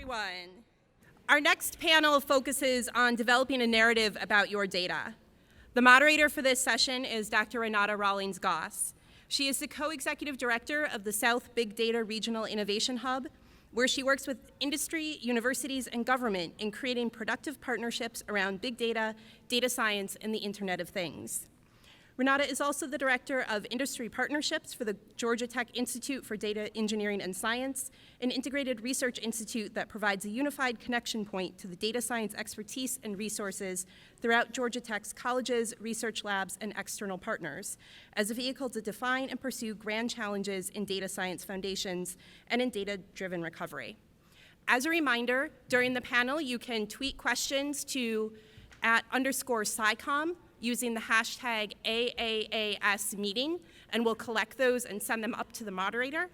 everyone. Our next panel focuses on developing a narrative about your data. The moderator for this session is Dr. Renata Rawlings-Goss. She is the co-executive director of the South Big Data Regional Innovation Hub, where she works with industry, universities, and government in creating productive partnerships around big data, data science, and the Internet of Things. Renata is also the director of industry partnerships for the Georgia Tech Institute for Data Engineering and Science, an integrated research institute that provides a unified connection point to the data science expertise and resources throughout Georgia Tech's colleges, research labs, and external partners as a vehicle to define and pursue grand challenges in data science foundations and in data-driven recovery. As a reminder, during the panel, you can tweet questions to @_SciComm using the hashtag AAASmeeting, and we'll collect those and send them up to the moderator.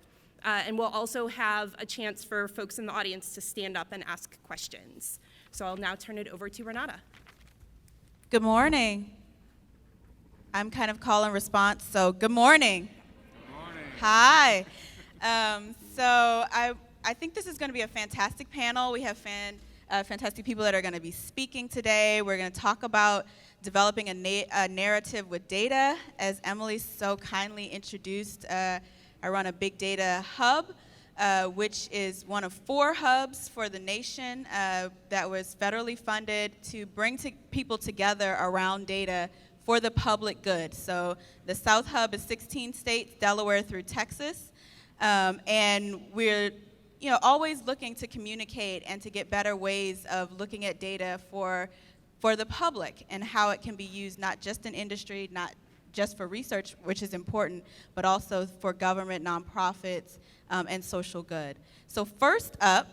And we'll also have a chance for folks in the audience to stand up and ask questions. So I'll now turn it over to Renata. Good morning. I'm kind of call and response, so good morning. Good morning. Hi. So I think this is going to be a fantastic panel. We have fantastic people that are going to be speaking today. We're going to talk about developing a narrative with data. As Emily so kindly introduced, I run a big data hub, which is one of 4 hubs for the nation that was federally funded to bring people together around data for the public good. So the South Hub is 16 states, Delaware through Texas, and we're always looking to communicate and to get better ways of looking at data for the public and how it can be used not just in industry, not just for research, which is important, but also for government, nonprofits, and social good. So first up,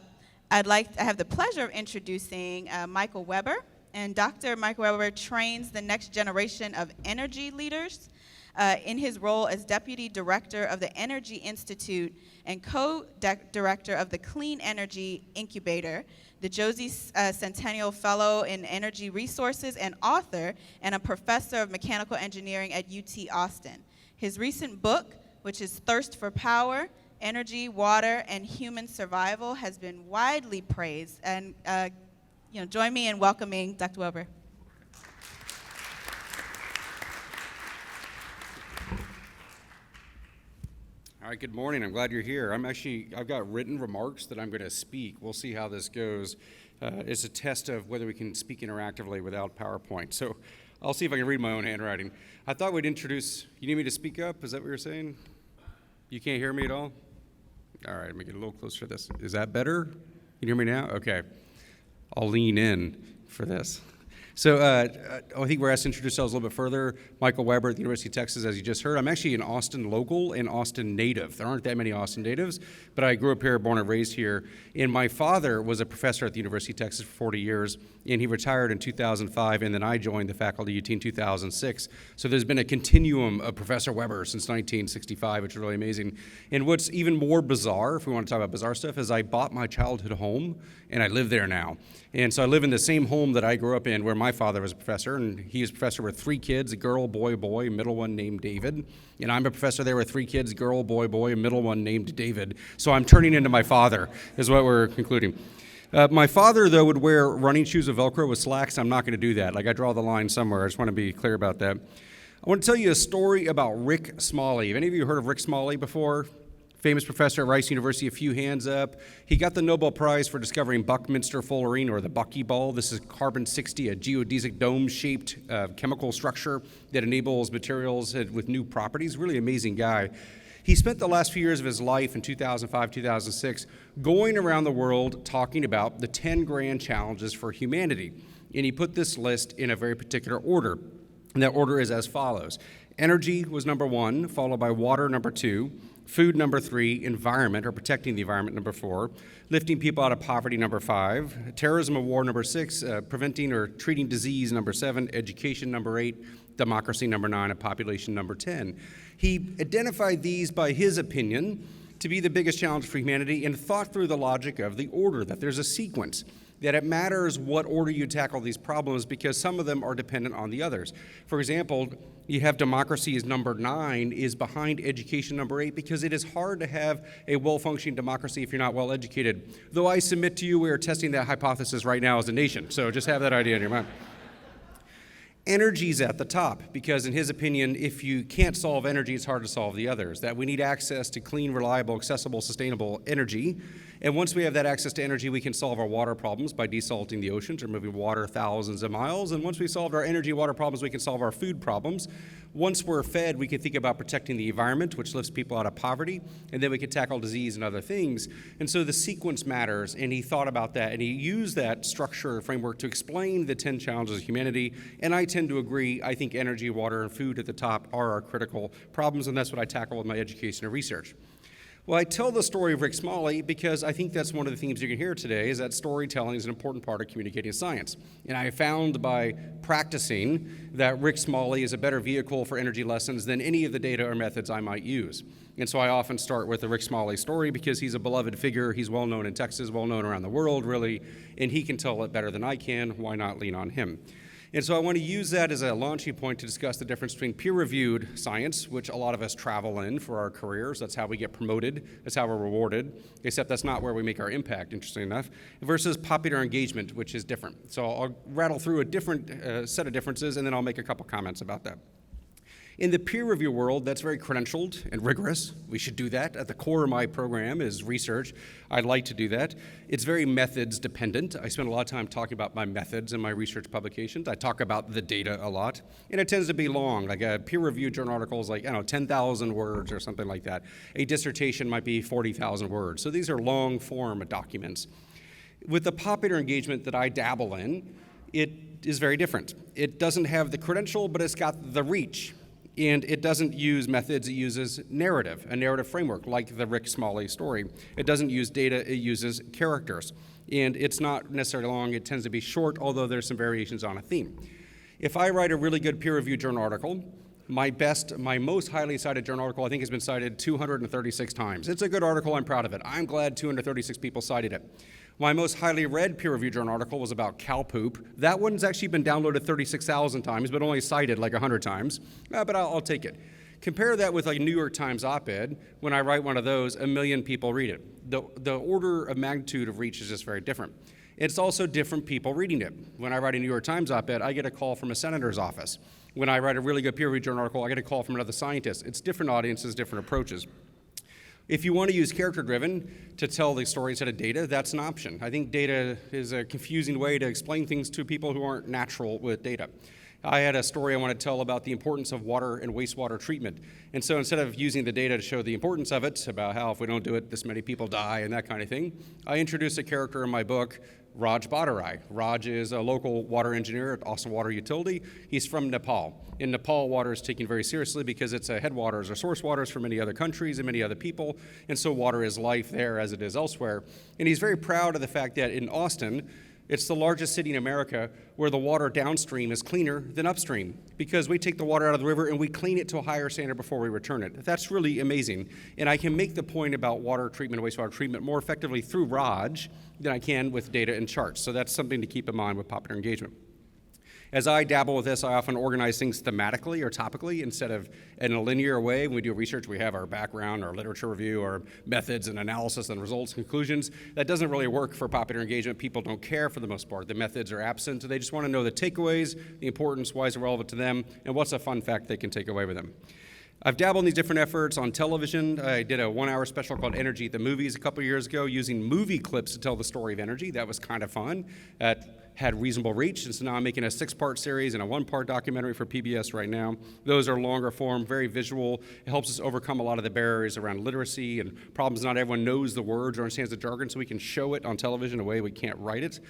I have the pleasure of introducing Michael Weber. And Dr. Michael Weber trains the next generation of energy leaders in his role as Deputy Director of the Energy Institute and Co-Director of the Clean Energy Incubator, the Josie Centennial Fellow in Energy Resources and author, and a Professor of Mechanical Engineering at UT Austin. His recent book, which is Thirst for Power, Energy, Water, and Human Survival, has been widely praised. And join me in welcoming Dr. Weber. All right, good morning. I'm glad you're here. I've got written remarks that I'm going to speak. We'll see how this goes. It's a test of whether we can speak interactively without PowerPoint. So I'll see if I can read my own handwriting. I thought we'd introduce, you need me to speak up? Is that what you're saying? You can't hear me at all? All right, let me get a little closer to this. Is that better? Can you hear me now? Okay. I'll lean in for this. So I think we're asked to introduce ourselves a little bit further. Michael Weber at the University of Texas, as you just heard. I'm actually an Austin local and Austin native. There aren't that many Austin natives, but I grew up here, born and raised here. And my father was a professor at the University of Texas for 40 years, and he retired in 2005, and then I joined the faculty UT in 2006. So there's been a continuum of Professor Weber since 1965, which is really amazing. And what's even more bizarre, if we want to talk about bizarre stuff, is I bought my childhood home, and I live there now. And so I live in the same home that I grew up in, where my father was a professor, and he was a professor with 3 kids, a girl, boy, boy, a middle one named David. And I'm a professor there with 3 kids, girl, boy, boy, a middle one named David. So I'm turning into my father, is what we're concluding. My father, though, would wear running shoes with Velcro with slacks. I'm not going to do that. I draw the line somewhere. I just want to be clear about that. I want to tell you a story about Rick Smalley. Have any of you heard of Rick Smalley before? Famous professor at Rice University, a few hands up. He got the Nobel Prize for discovering Buckminster fullerene, or the buckyball. This is carbon-60, a geodesic dome-shaped chemical structure that enables materials with new properties. Really amazing guy. He spent the last few years of his life in 2005, 2006, going around the world talking about the 10 grand challenges for humanity. And he put this list in a very particular order. And that order is as follows. Energy was number 1, followed by water number 2, food number 3, environment, or protecting the environment number 4, lifting people out of poverty number 5, terrorism and war number 6, preventing or treating disease number 7, education number 8, democracy number 9, and population number 10. He identified these by his opinion to be the biggest challenge for humanity and thought through the logic of the order, that there's a sequence, that it matters what order you tackle these problems because some of them are dependent on the others. For example, you have democracy as number 9 is behind education number 8 because it is hard to have a well-functioning democracy if you're not well-educated. Though I submit to you we are testing that hypothesis right now as a nation, so just have that idea in your mind. Energy's at the top because in his opinion, if you can't solve energy, it's hard to solve the others, that we need access to clean, reliable, accessible, sustainable energy. And once we have that access to energy, we can solve our water problems by desalting the oceans or moving water thousands of miles. And once we solved our energy water problems, we can solve our food problems. Once we're fed, we can think about protecting the environment, which lifts people out of poverty, and then we can tackle disease and other things. And so the sequence matters, and he thought about that, and he used that structure framework to explain the 10 challenges of humanity. And I tend to agree. I think energy, water, and food at the top are our critical problems, and that's what I tackle with my education and research. Well, I tell the story of Rick Smalley because I think that's one of the themes you can hear today is that storytelling is an important part of communicating science. And I found by practicing that Rick Smalley is a better vehicle for energy lessons than any of the data or methods I might use. And so I often start with the Rick Smalley story because he's a beloved figure. He's well known in Texas, well known around the world, really, and he can tell it better than I can. Why not lean on him? And so I want to use that as a launching point to discuss the difference between peer-reviewed science, which a lot of us travel in for our careers. That's how we get promoted. That's how we're rewarded, except that's not where we make our impact, interestingly enough, versus popular engagement, which is different. So I'll rattle through a different set of differences, and then I'll make a couple comments about that. In the peer review world, that's very credentialed and rigorous. We should do that. At the core of my program is research. I'd like to do that. It's very methods dependent. I spend a lot of time talking about my methods in my research publications. I talk about the data a lot, and it tends to be long. Like a peer-reviewed journal article is like, 10,000 words or something like that. A dissertation might be 40,000 words. So these are long-form documents. With the popular engagement that I dabble in, it is very different. It doesn't have the credential, but it's got the reach. And it doesn't use methods, it uses narrative, a narrative framework, like the Rick Smalley story. It doesn't use data, it uses characters. And it's not necessarily long, it tends to be short, although there's some variations on a theme. If I write a really good peer-reviewed journal article, my most highly cited journal article, I think, has been cited 236 times. It's a good article, I'm proud of it. I'm glad 236 people cited it. My most highly read peer-reviewed journal article was about cow poop. That one's actually been downloaded 36,000 times, but only cited like 100 times. But I'll take it. Compare that with a New York Times op-ed. When I write one of those, 1 million people read it. The order of magnitude of reach is just very different. It's also different people reading it. When I write a New York Times op-ed, I get a call from a senator's office. When I write a really good peer-reviewed journal article, I get a call from another scientist. It's different audiences, different approaches. If you want to use character-driven to tell the story instead of data, that's an option. I think data is a confusing way to explain things to people who aren't natural with data. I had a story I want to tell about the importance of water and wastewater treatment. And so instead of using the data to show the importance of it, about how if we don't do it, this many people die and that kind of thing, I introduced a character in my book, Raj Bhattarai. Raj is a local water engineer at Austin Water Utility. He's from Nepal. In Nepal, water is taken very seriously because it's a headwaters or source waters for many other countries and many other people, and so water is life there as it is elsewhere. And he's very proud of the fact that in Austin, it's the largest city in America where the water downstream is cleaner than upstream because we take the water out of the river and we clean it to a higher standard before we return it. That's really amazing. And I can make the point about water treatment and wastewater treatment more effectively through Raj than I can with data and charts. So that's something to keep in mind with popular engagement. As I dabble with this, I often organize things thematically or topically instead of in a linear way. When we do research, we have our background, our literature review, our methods and analysis and results, conclusions. That doesn't really work for popular engagement. People don't care for the most part. The methods are absent. They just want to know the takeaways, the importance, why is it relevant to them, and what's a fun fact they can take away with them. I've dabbled in these different efforts on television. I did a 1-hour special called Energy at the Movies a couple years ago using movie clips to tell the story of energy. That was kind of fun. That had reasonable reach, and so now I'm making a 6-part series and a 1-part documentary for PBS right now. Those are longer form, very visual. It helps us overcome a lot of the barriers around literacy and problems not everyone knows the words or understands the jargon, so we can show it on television in a way we can't write it.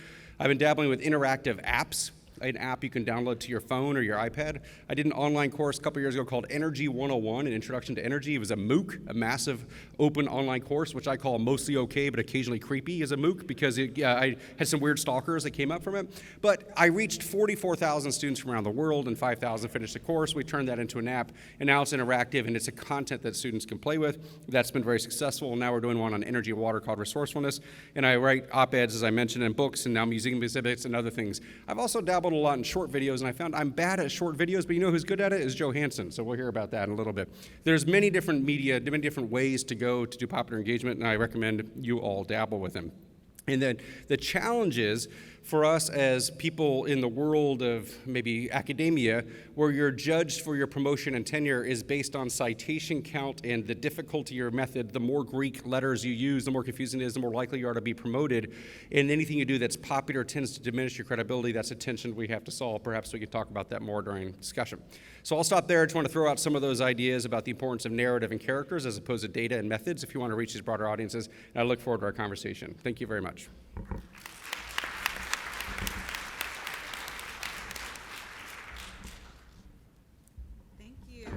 I've been dabbling with interactive apps an app you can download to your phone or your iPad. I did an online course a couple years ago called Energy 101, an introduction to energy. It was a MOOC, a massive open online course, which I call mostly okay but occasionally creepy as a MOOC because I had some weird stalkers that came up from it. But I reached 44,000 students from around the world and 5,000 finished the course. We turned that into an app, and now it's interactive and it's a content that students can play with. That's been very successful. Now we're doing one on energy and water called Resourcefulness, and I write op-eds, as I mentioned, in books and now museum exhibits and other things. I've also dabbled a lot in short videos, and I found I'm bad at short videos, but you know who's good at it is Joe Hanson, so we'll hear about that in a little bit. There's many different media, many different ways to go to do popular engagement, and I recommend you all dabble with them. And then the challenge is for us as people in the world of maybe academia, where you're judged for your promotion and tenure is based on citation count and the difficulty of your method. The more Greek letters you use, the more confusing it is, the more likely you are to be promoted. And anything you do that's popular tends to diminish your credibility. That's a tension we have to solve. Perhaps we could talk about that more during discussion. So I'll stop there. I just want to throw out some of those ideas about the importance of narrative and characters as opposed to data and methods if you want to reach these broader audiences. And I look forward to our conversation. Thank you very much. Thank you.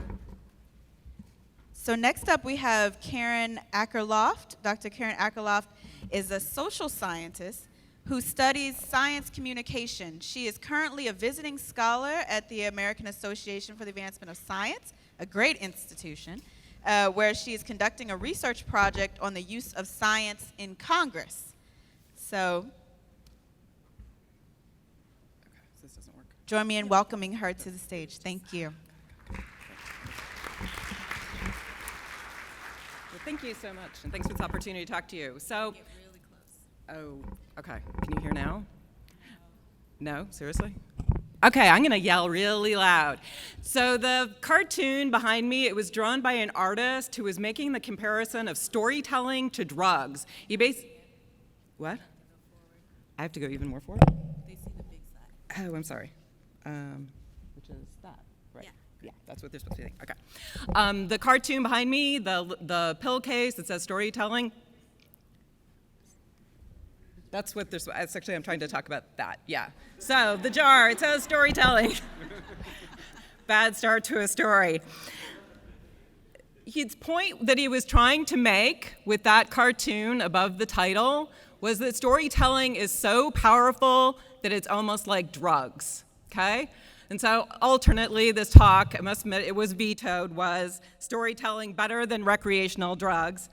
So next up we have Karen Acker Loft. Dr. Karen Acker Loft is a social scientist who studies science communication. She is currently a visiting scholar at the American Association for the Advancement of Science, a great institution, where she is conducting a research project on the use of science in Congress. So, this doesn't work. Join me in welcoming her to the stage. Thank you. Well, thank you so much, and thanks for this opportunity to talk to you. So, oh, okay. Can you hear now? No? Seriously? Okay, I'm going to yell really loud. So the cartoon behind me, it was drawn by an artist who was making the comparison of storytelling to drugs. What? I have to go even more forward? They see the big side. Oh, I'm sorry. Which is that, right? Yeah. Yeah, that's what they're supposed to be. Okay. The cartoon behind me, the pill case that says storytelling, that's what there's, actually I'm trying to talk about that, yeah. So the jar, it says storytelling. Bad start to a story. His point that he was trying to make with that cartoon above the title was that storytelling is so powerful that it's almost like drugs, okay? And so alternately, this talk, I must admit, it was vetoed, was storytelling better than recreational drugs.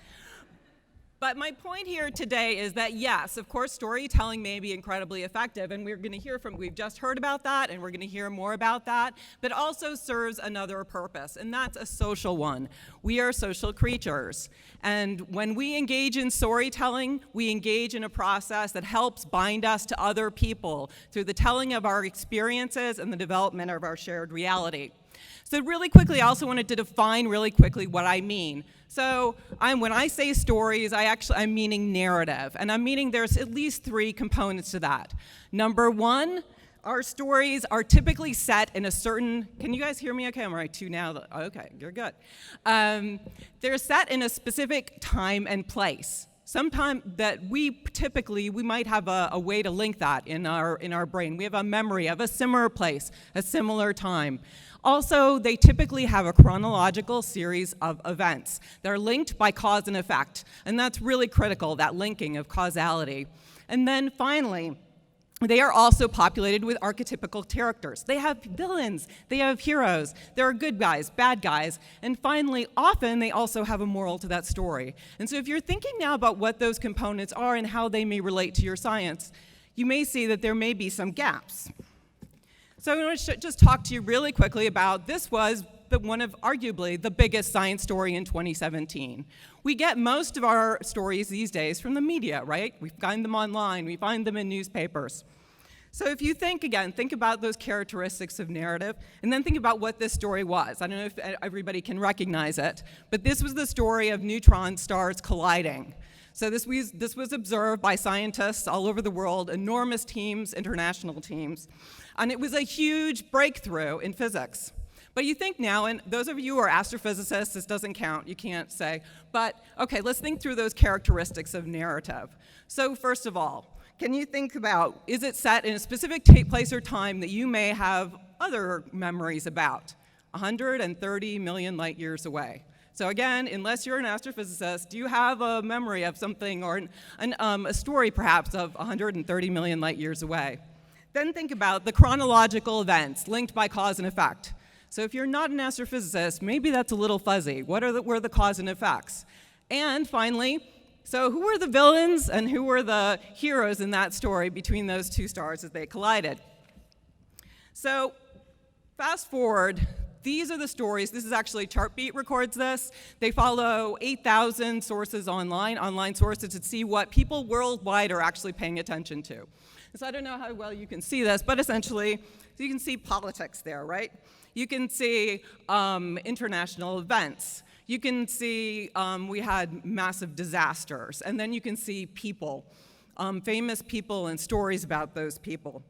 But my point here today is that, yes, of course, storytelling may be incredibly effective, and we're going to hear we've just heard about that, and we're going to hear more about that, but also serves another purpose, and that's a social one. We are social creatures, and when we engage in storytelling, we engage in a process that helps bind us to other people through the telling of our experiences and the development of our shared reality. So really quickly, I also wanted to define really quickly what I mean. So when I say stories, I'm meaning narrative, and I'm meaning there's at least three components to that. Number one, our stories are typically set in a certain, can you guys hear me okay? I'm right too now, okay, you're good. They're set in a specific time and place. Sometime that we might have a way to link that in our brain. We have a memory of a similar place, a similar time. Also, they typically have a chronological series of events. They're linked by cause and effect, and that's really critical, that linking of causality. And then finally, they are also populated with archetypical characters. They have villains, they have heroes, there are good guys, bad guys, and finally, often they also have a moral to that story. And so if you're thinking now about what those components are and how they may relate to your science, you may see that there may be some gaps. So I want to just talk to you really quickly about this was one of arguably the biggest science story in 2017. We get most of our stories these days from the media, right? We find them online, we find them in newspapers. So if you think about those characteristics of narrative, and then think about what this story was. I don't know if everybody can recognize it, but this was the story of neutron stars colliding. So this was observed by scientists all over the world, enormous teams, international teams, and it was a huge breakthrough in physics. But you think now, and those of you who are astrophysicists, this doesn't count, you can't say, but okay, let's think through those characteristics of narrative. So first of all, can you think about, is it set in a specific place or time that you may have other memories about? 130 million light years away. So again, unless you're an astrophysicist, do you have a memory of something or a story perhaps of 130 million light years away? Then think about the chronological events linked by cause and effect. So if you're not an astrophysicist, maybe that's a little fuzzy. Were the cause and effects? And finally, so who were the villains and who were the heroes in that story between those two stars as they collided? So fast forward, these are the stories. This is actually Chartbeat records this. They follow 8,000 sources online sources to see what people worldwide are actually paying attention to. So I don't know how well you can see this, but essentially, you can see politics there, right? You can see international events. You can see we had massive disasters. And then you can see people, famous people and stories about those people.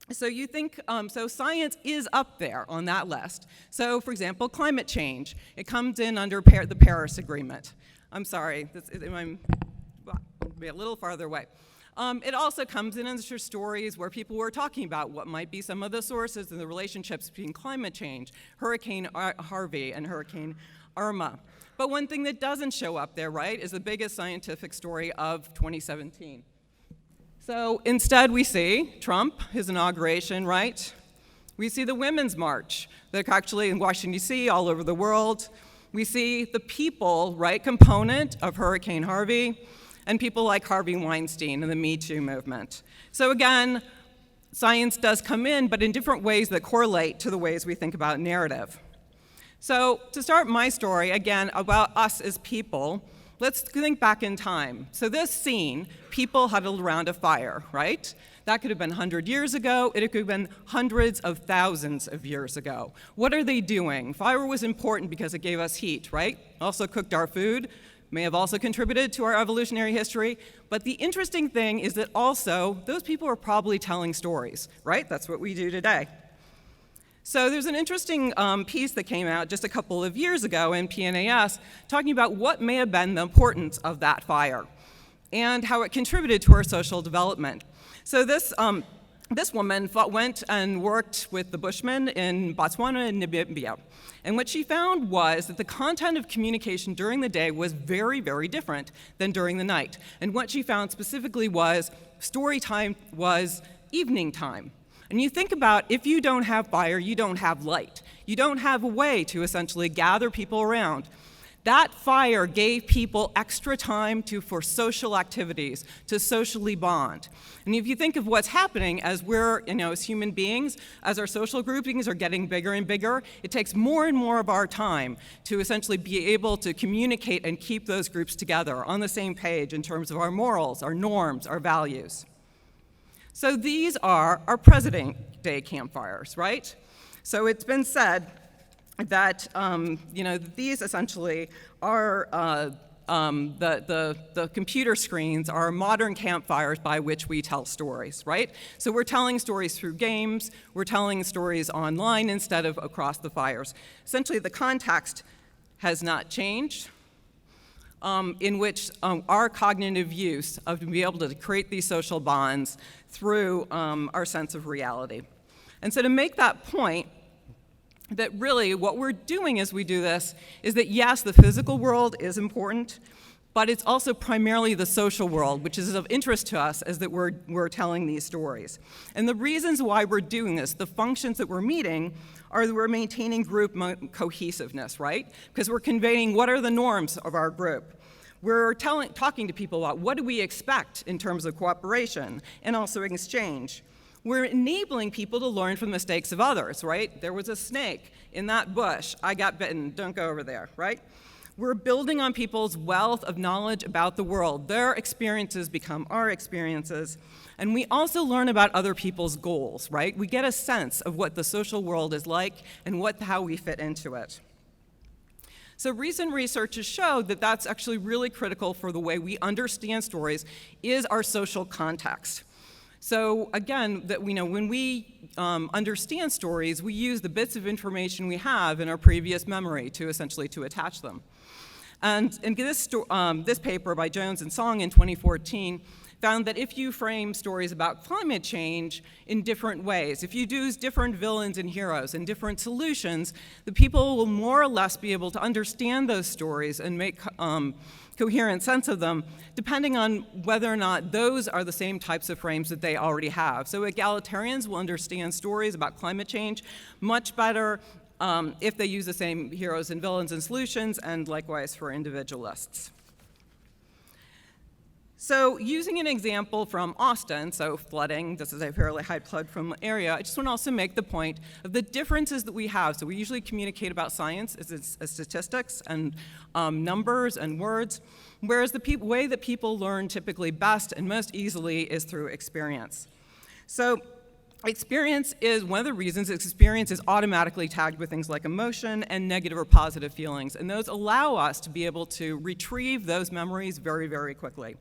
So you think, so science is up there on that list. So for example, climate change. It comes in under the Paris Agreement. I'm sorry, I'm be a little farther away. It also comes in under stories where people were talking about what might be some of the sources and the relationships between climate change, Hurricane Harvey and Hurricane Irma. But one thing that doesn't show up there, right, is the biggest scientific story of 2017. So instead we see Trump, his inauguration, right? We see the Women's March, that actually in Washington, D.C., all over the world. We see the people, right, component of Hurricane Harvey, and people like Harvey Weinstein and the Me Too movement. So again, science does come in, but in different ways that correlate to the ways we think about narrative. So to start my story, again, about us as people, let's think back in time. So this scene, people huddled around a fire, right? That could have been 100 years ago. It could have been hundreds of thousands of years ago. What are they doing? Fire was important because it gave us heat, right? Also cooked our food, may have also contributed to our evolutionary history. But the interesting thing is that also, those people are probably telling stories, right? That's what we do today. So there's an interesting piece that came out just a couple of years ago in PNAS talking about what may have been the importance of that fire and how it contributed to our social development. So this woman went and worked with the Bushmen in Botswana and Namibia. And what she found was that the content of communication during the day was very, very different than during the night. And what she found specifically was story time was evening time. And you think about, if you don't have fire, you don't have light. You don't have a way to essentially gather people around. That fire gave people extra time for social activities, to socially bond. And if you think of what's happening as we're, as human beings, as our social groupings are getting bigger and bigger, it takes more and more of our time to essentially be able to communicate and keep those groups together on the same page in terms of our morals, our norms, our values. So these are our President Day campfires, right? So it's been said that these essentially are the computer screens are modern campfires by which we tell stories, right? So we're telling stories through games, we're telling stories online instead of across the fires. Essentially, the context has not changed. In which our cognitive use of to be able to create these social bonds through our sense of reality. And so to make that point, that really what we're doing as we do this is that yes, the physical world is important, but it's also primarily the social world, which is of interest to us as that we're telling these stories. And the reasons why we're doing this, the functions that we're meeting, are that we're maintaining group cohesiveness, right? Because we're conveying what are the norms of our group. We're talking to people about what do we expect in terms of cooperation and also exchange. We're enabling people to learn from the mistakes of others, right? There was a snake in that bush. I got bitten. Don't go over there, right? We're building on people's wealth of knowledge about the world. Their experiences become our experiences. And we also learn about other people's goals, right? We get a sense of what the social world is like and how we fit into it. So recent research has showed that that's actually really critical for the way we understand stories is our social context. So again, that when we understand stories, we use the bits of information we have in our previous memory to essentially attach them. And in this paper by Jones and Song in 2014 found that if you frame stories about climate change in different ways, if you use different villains and heroes and different solutions, the people will more or less be able to understand those stories and make coherent sense of them, depending on whether or not those are the same types of frames that they already have. So egalitarians will understand stories about climate change much better if they use the same heroes and villains and solutions, and likewise for individualists. So using an example from Austin, so flooding, this is a fairly high flood from area, I just want to also make the point of the differences that we have. So we usually communicate about science as statistics and numbers and words, whereas the way that people learn typically best and most easily is through experience. So experience is one of the reasons experience is automatically tagged with things like emotion and negative or positive feelings, and those allow us to be able to retrieve those memories very, very quickly.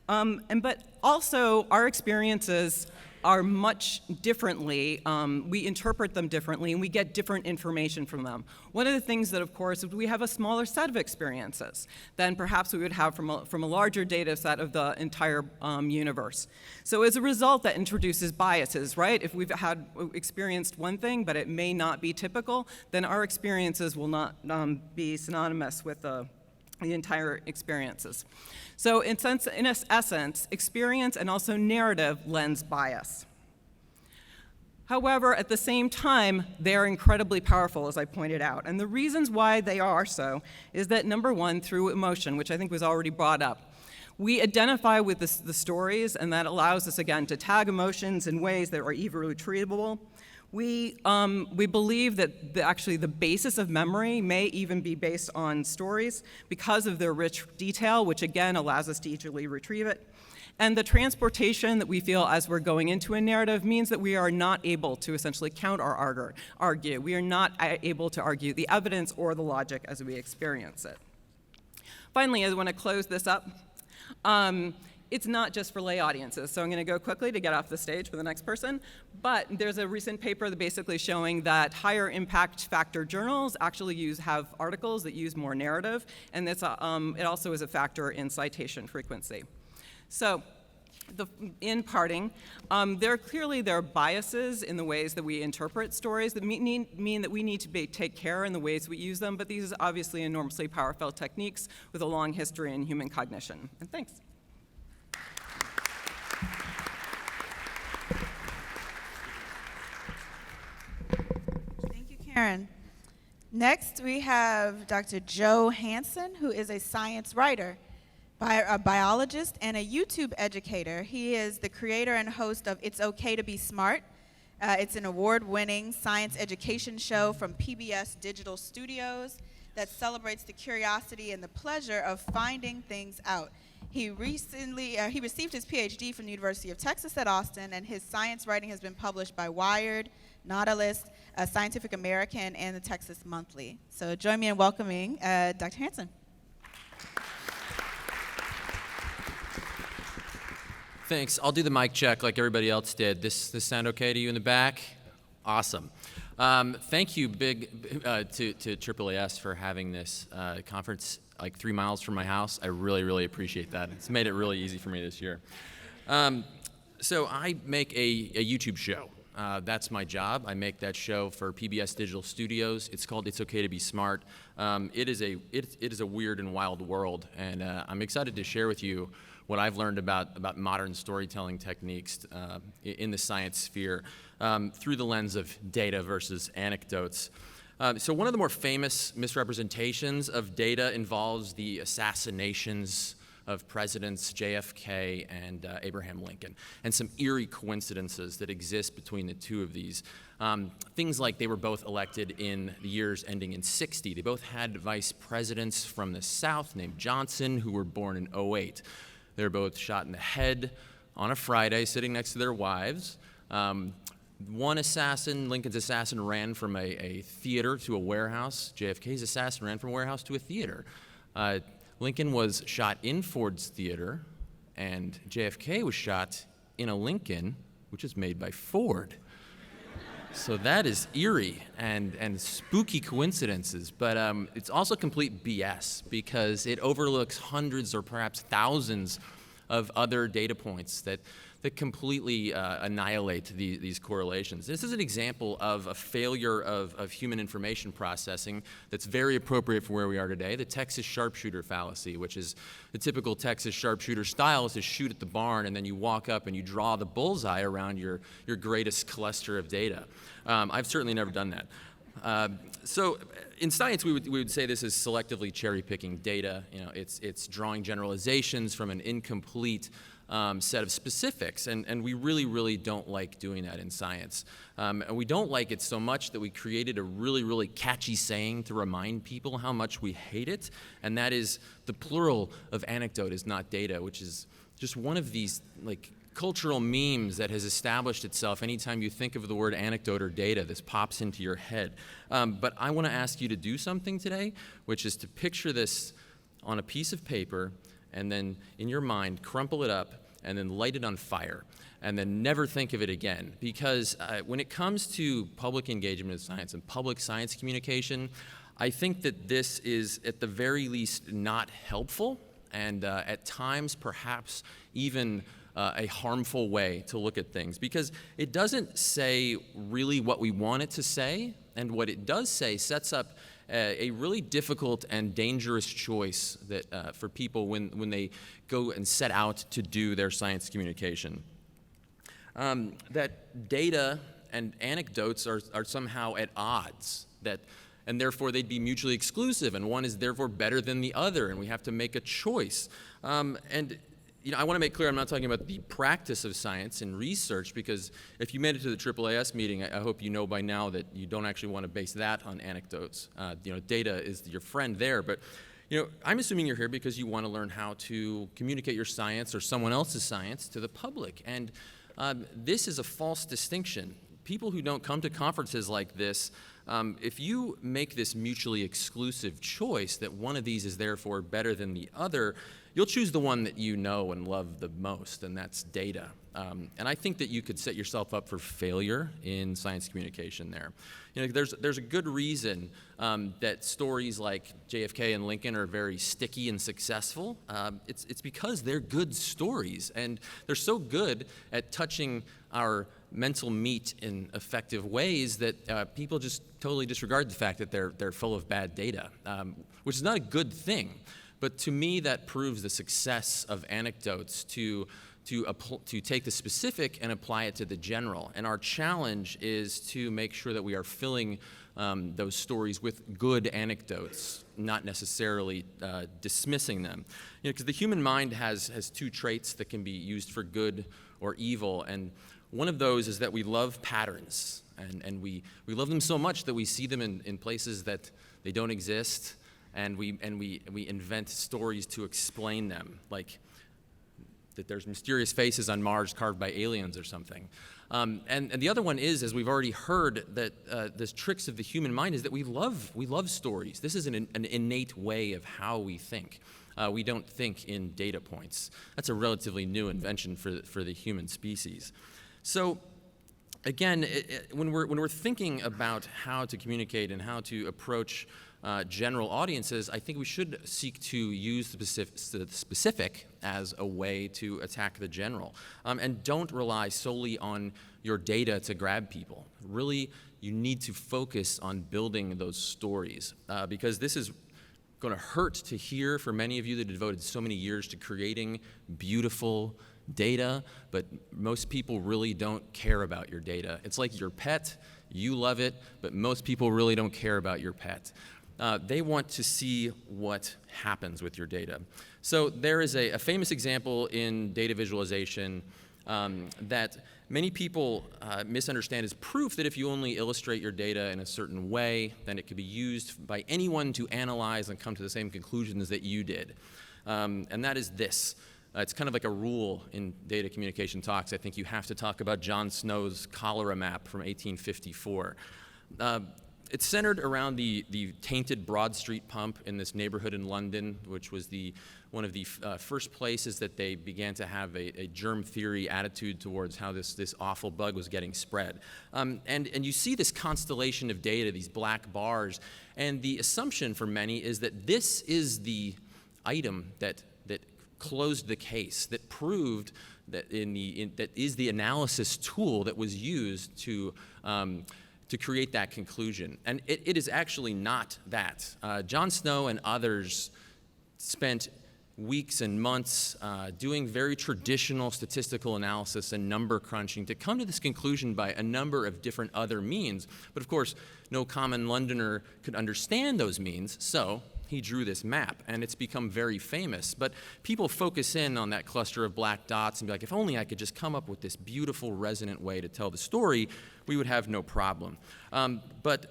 But also, our experiences are much differently, we interpret them differently, and we get different information from them. One of the things that, of course, is we have a smaller set of experiences than perhaps we would have from a larger data set of the entire universe. So as a result, that introduces biases, right? If we've experienced one thing, but it may not be typical, then our experiences will not be synonymous with the entire experiences. So in essence, experience and also narrative lends bias. However, at the same time, they are incredibly powerful, as I pointed out. And the reasons why they are so is that, number one, through emotion, which I think was already brought up. We identify with the stories, and that allows us, again, to tag emotions in ways that are easily retrievable. We believe that actually the basis of memory may even be based on stories because of their rich detail, which again allows us to easily retrieve it. And the transportation that we feel as we're going into a narrative means that we are not able to essentially counter or argue. We are not able to argue the evidence or the logic as we experience it. Finally, I want to close this up. It's not just for lay audiences, so I'm going to go quickly to get off the stage for the next person. But there's a recent paper that basically showing that higher impact factor journals actually have articles that use more narrative, and it also is a factor in citation frequency. So, in parting, there are biases in the ways that we interpret stories that mean that we need to take care in the ways we use them, but these are obviously enormously powerful techniques with a long history in human cognition. And thanks. Karen. Next, we have Dr. Joe Hanson, who is a science writer, a biologist, and a YouTube educator. He is the creator and host of It's Okay to Be Smart. It's an award-winning science education show from PBS Digital Studios that celebrates the curiosity and the pleasure of finding things out. He received his PhD from the University of Texas at Austin, and his science writing has been published by Wired, Nautilus, Scientific American, and the Texas Monthly. So join me in welcoming Dr. Hanson. Thanks. I'll do the mic check like everybody else did. This sound okay to you in the back? Awesome. Thank you to AAAS for having this conference like 3 miles from my house. I really, really appreciate that. It's made it really easy for me this year. So I make a YouTube show. That's my job. I make that show for PBS Digital Studios. It's called It's Okay to Be Smart. It is a weird and wild world, and I'm excited to share with you what I've learned about modern storytelling techniques in the science sphere through the lens of data versus anecdotes. So one of the more famous misrepresentations of data involves the assassinations of Presidents JFK and Abraham Lincoln, and some eerie coincidences that exist between the two of these. Things like they were both elected in the years ending in 60. They both had vice presidents from the South named Johnson who were born in 08. They were both shot in the head on a Friday sitting next to their wives. One assassin, Lincoln's assassin, ran from a theater to a warehouse. JFK's assassin ran from a warehouse to a theater. Lincoln was shot in Ford's theater, and JFK was shot in a Lincoln, which is made by Ford. So that is eerie and spooky coincidences, but it's also complete BS because it overlooks hundreds or perhaps thousands of other data points that completely annihilate these correlations. This is an example of a failure of human information processing that's very appropriate for where we are today, the Texas Sharpshooter fallacy, which is the typical Texas Sharpshooter style is to shoot at the barn and then you walk up and you draw the bullseye around your greatest cluster of data. I've certainly never done that. So in science, we would say this is selectively cherry-picking data. It's drawing generalizations from an incomplete set of specifics, and we really don't like doing that in science. And we don't like it so much that we created a really catchy saying to remind people how much we hate it, and that is the plural of anecdote is not data, which is just one of these cultural memes that has established itself anytime you think of the word anecdote or data. This pops into your head. But I want to ask you to do something today, which is to picture this on a piece of paper and then in your mind crumple it up and then light it on fire and then never think of it again. Because when it comes to public engagement in science and public science communication, I think that this is at the very least not helpful and at times perhaps even a harmful way to look at things, because it doesn't say really what we want it to say, and what it does say sets up a really difficult and dangerous choice that for people when they go and set out to do their science communication. That data and anecdotes are somehow at odds, and therefore they'd be mutually exclusive, and one is therefore better than the other, and we have to make a choice. I want to make clear I'm not talking about the practice of science and research, because if you made it to the AAAS meeting, I hope you know by now that you don't actually want to base that on anecdotes. Data is your friend there, but I'm assuming you're here because you want to learn how to communicate your science or someone else's science to the public, and this is a false distinction. People who don't come to conferences like this, if you make this mutually exclusive choice that one of these is therefore better than the other, you'll choose the one that you know and love the most, and that's data. And I think that you could set yourself up for failure in science communication there. There's a good reason that stories like JFK and Lincoln are very sticky and successful. It's because they're good stories, and they're so good at touching our mental meat in effective ways that people just totally disregard the fact that they're full of bad data, which is not a good thing. But to me, that proves the success of anecdotes to take the specific and apply it to the general. And our challenge is to make sure that we are filling those stories with good anecdotes, not necessarily dismissing them. Because the human mind has two traits that can be used for good or evil, and one of those is that we love patterns, and we love them so much that we see them in places that they don't exist. And we invent stories to explain them, like that there's mysterious faces on Mars carved by aliens or something. And the other one is, as we've already heard, that this tricks of the human mind is that we love stories. This is an innate way of how we think. We don't think in data points. That's a relatively new invention for the human species. So again, when we're thinking about how to communicate and how to approach general audiences, I think we should seek to use the specific as a way to attack the general. And don't rely solely on your data to grab people. Really, you need to focus on building those stories, because this is going to hurt to hear for many of you that devoted so many years to creating beautiful data, but most people really don't care about your data. It's like your pet. You love it, but most people really don't care about your pet. They want to see what happens with your data. So there is a famous example in data visualization that many people misunderstand as proof that if you only illustrate your data in a certain way, then it could be used by anyone to analyze and come to the same conclusions that you did. And that is this. It's kind of like a rule in data communication talks. I think you have to talk about John Snow's cholera map from 1854. It's centered around the tainted Broad Street pump in this neighborhood in London, which was one of the first places that they began to have a germ theory attitude towards how this awful bug was getting spread. And you see this constellation of data, these black bars, and the assumption for many is that this is the item that closed the case, that proved that that is the analysis tool that was used to create that conclusion. And it is actually not that. John Snow and others spent weeks and months doing very traditional statistical analysis and number crunching to come to this conclusion by a number of different other means. But of course, no common Londoner could understand those means, so he drew this map, and it's become very famous. But people focus in on that cluster of black dots and be like, if only I could just come up with this beautiful, resonant way to tell the story, we would have no problem. But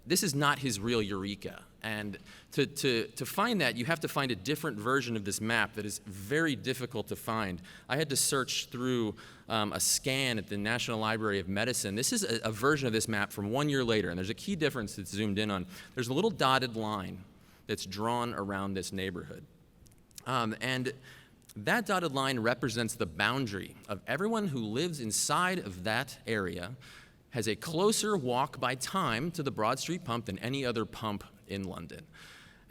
this is not his real eureka. And to find that, you have to find a different version of this map that is very difficult to find. I had to search through a scan at the National Library of Medicine. This is a version of this map from 1 year later, and there's a key difference that's zoomed in on. There's a little dotted line that's drawn around this neighborhood. And that dotted line represents the boundary of everyone who lives inside of that area has a closer walk by time to the Broad Street pump than any other pump in London.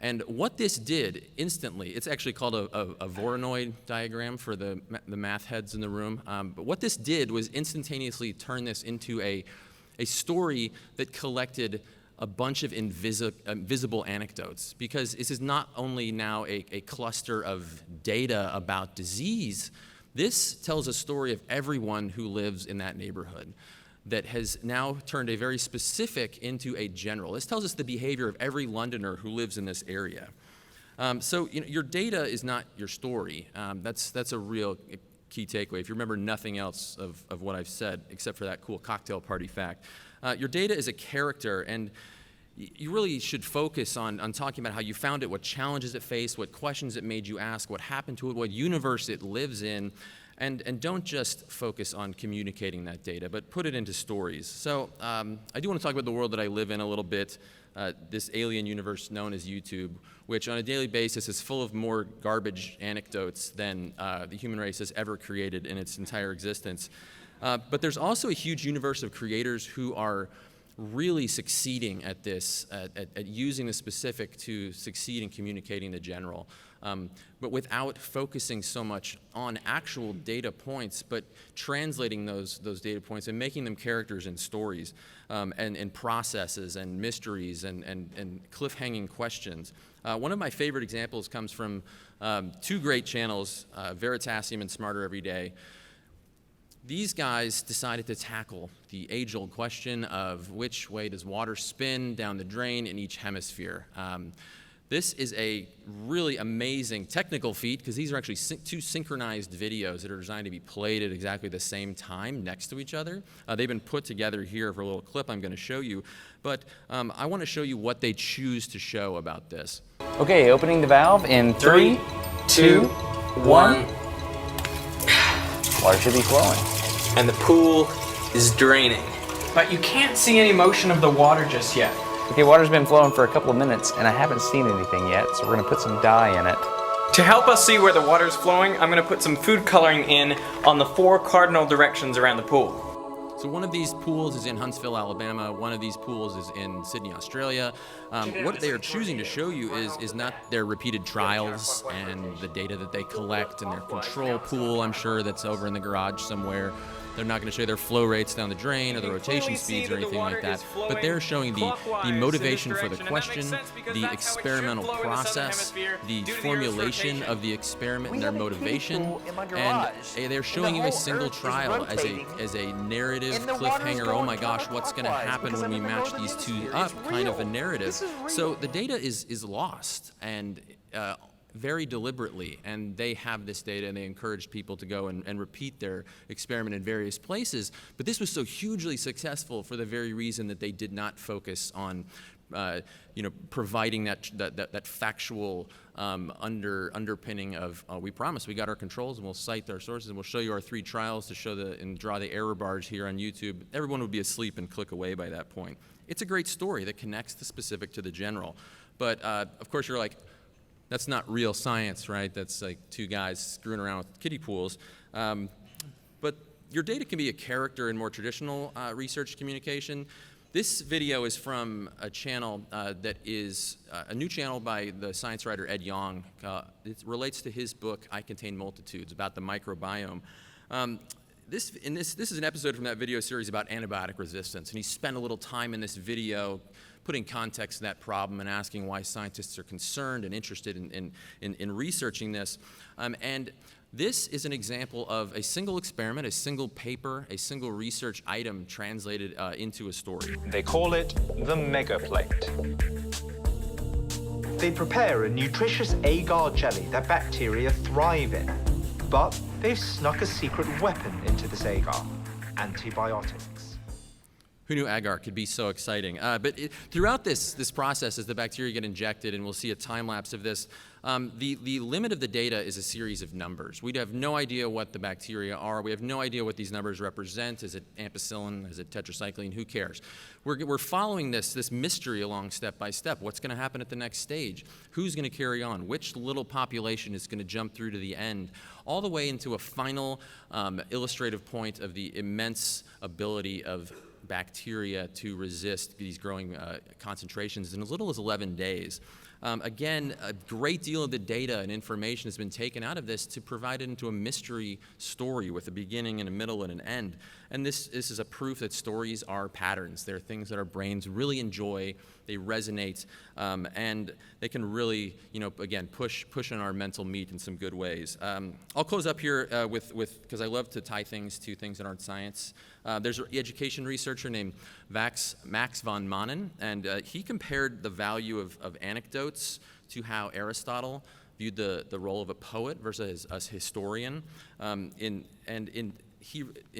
And what this did instantly, it's actually called a Voronoi diagram for the math heads in the room, but what this did was instantaneously turn this into a story that collected a bunch of invisible anecdotes, because this is not only now a cluster of data about disease, this tells a story of everyone who lives in that neighborhood that has now turned a very specific into a general. This tells us the behavior of every Londoner who lives in this area. So your data is not your story. That's a real key takeaway. If you remember nothing else of what I've said, except for that cool cocktail party fact, your data is a character, and you really should focus on talking about how you found it, what challenges it faced, what questions it made you ask, what happened to it, what universe it lives in, and don't just focus on communicating that data, but put it into stories. So I do want to talk about the world that I live in a little bit, this alien universe known as YouTube, which on a daily basis is full of more garbage anecdotes than the human race has ever created in its entire existence. But there's also a huge universe of creators who are really succeeding at this, at using the specific to succeed in communicating the general, but without focusing so much on actual data points, but translating those data points and making them characters in stories, and processes and mysteries and cliff-hanging questions. One of my favorite examples comes from two great channels, Veritasium and Smarter Every Day. These guys decided to tackle the age-old question of which way does water spin down the drain in each hemisphere. This is a really amazing technical feat, because these are actually two synchronized videos that are designed to be played at exactly the same time next to each other. They've been put together here for a little clip I'm going to show you, but I want to show you what they choose to show about this. Okay, opening the valve in 3, 2, 1. Water should be flowing. And the pool is draining. But you can't see any motion of the water just yet. Okay, water's been flowing for a couple of minutes, and I haven't seen anything yet, so we're going to put some dye in it. To help us see where the water's flowing, I'm going to put some food coloring in on the 4 cardinal directions around the pool. So one of these pools is in Huntsville, Alabama. One of these pools is in Sydney, Australia. What they are choosing to show you is not their repeated trials and the data that they collect and their control pool, I'm sure, that's over in the garage somewhere. They're not going to show you their flow rates down the drain or the rotation speeds or anything like that, but they're showing the motivation for the question, the experimental process, the formulation of the experiment and their motivation, and they're showing you a single trial as a narrative cliffhanger, oh my gosh, what's going to happen when we match these two up, kind of a narrative. So the data is lost, and very deliberately, and they have this data, and they encouraged people to go and repeat their experiment in various places. But this was so hugely successful for the very reason that they did not focus on providing that factual underpinning of we promise we got our controls, and we'll cite our sources, and we'll show you our 3 trials to show and draw the error bars here on YouTube. Everyone would be asleep and click away by that point. It's a great story that connects the specific to the general. But of course you're like, that's not real science, right? That's like 2 guys screwing around with kiddie pools. But your data can be a character in more traditional research communication. This video is from a channel that is a new channel by the science writer Ed Yong. It relates to his book, I Contain Multitudes, about the microbiome. This is an episode from that video series about antibiotic resistance, and he spent a little time in this video putting context to that problem and asking why scientists are concerned and interested in researching this. And this is an example of a single experiment, a single paper, a single research item translated into a story. They call it the mega plate. They prepare a nutritious agar jelly that bacteria thrive in. But they've snuck a secret weapon into this agar: antibiotics. Who knew agar could be so exciting? Throughout this process, as the bacteria get injected, and we'll see a time lapse of this, the limit of the data is a series of numbers. We have no idea what the bacteria are. We have no idea what these numbers represent. Is it ampicillin? Is it tetracycline? Who cares? We're following this mystery along step by step. What's going to happen at the next stage? Who's going to carry on? Which little population is going to jump through to the end? All the way into a final illustrative point of the immense ability of bacteria to resist these growing concentrations in as little as 11 days. Again, a great deal of the data and information has been taken out of this to provide it into a mystery story with a beginning and a middle and an end. And this is a proof that stories are patterns. They're things that our brains really enjoy, they resonate, and they can really, again, push on our mental meat in some good ways. I'll close up here because I love to tie things to things that aren't science. There's an education researcher named Max von Manen, and he compared the value of anecdotes to how Aristotle viewed the role of a poet versus a historian, in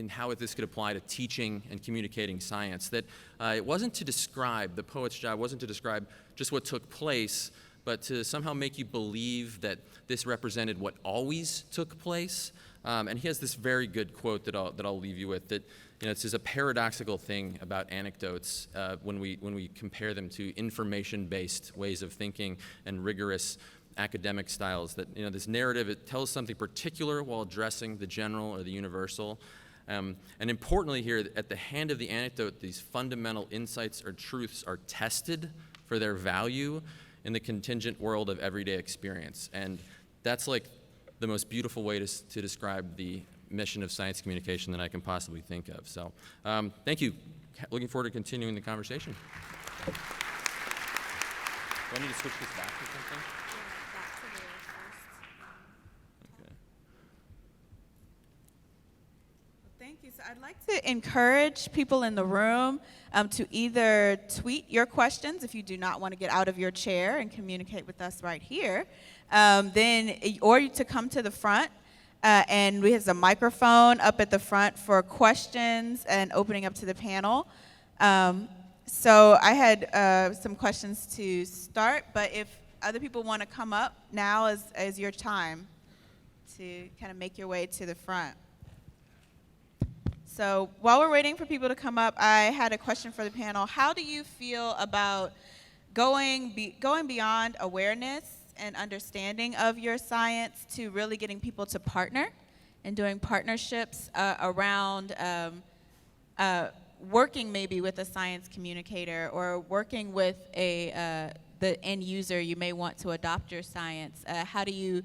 how this could apply to teaching and communicating science. That it wasn't to describe, the poet's job wasn't to describe just what took place, but to somehow make you believe that this represented what always took place. And he has this very good quote that I'll leave you with, that this is a paradoxical thing about anecdotes when we compare them to information-based ways of thinking and rigorous academic styles, that this narrative, it tells something particular while addressing the general or the universal. And importantly here, at the hand of the anecdote, these fundamental insights or truths are tested for their value in the contingent world of everyday experience. And that's like the most beautiful way to describe the mission of science communication that I can possibly think of. So thank you. Looking forward to continuing the conversation. Do I need to switch this back or something? Thank you. So I'd like to encourage people in the room to either tweet your questions if you do not want to get out of your chair and communicate with us right here, or to come to the front. And we have a microphone up at the front for questions and opening up to the panel. So I had some questions to start, but if other people want to come up, now is your time to kind of make your way to the front. So while we're waiting for people to come up, I had a question for the panel. How do you feel about going beyond awareness and understanding of your science to really getting people to partner and doing partnerships around working maybe with a science communicator or working with the end user you may want to adopt your science? How do you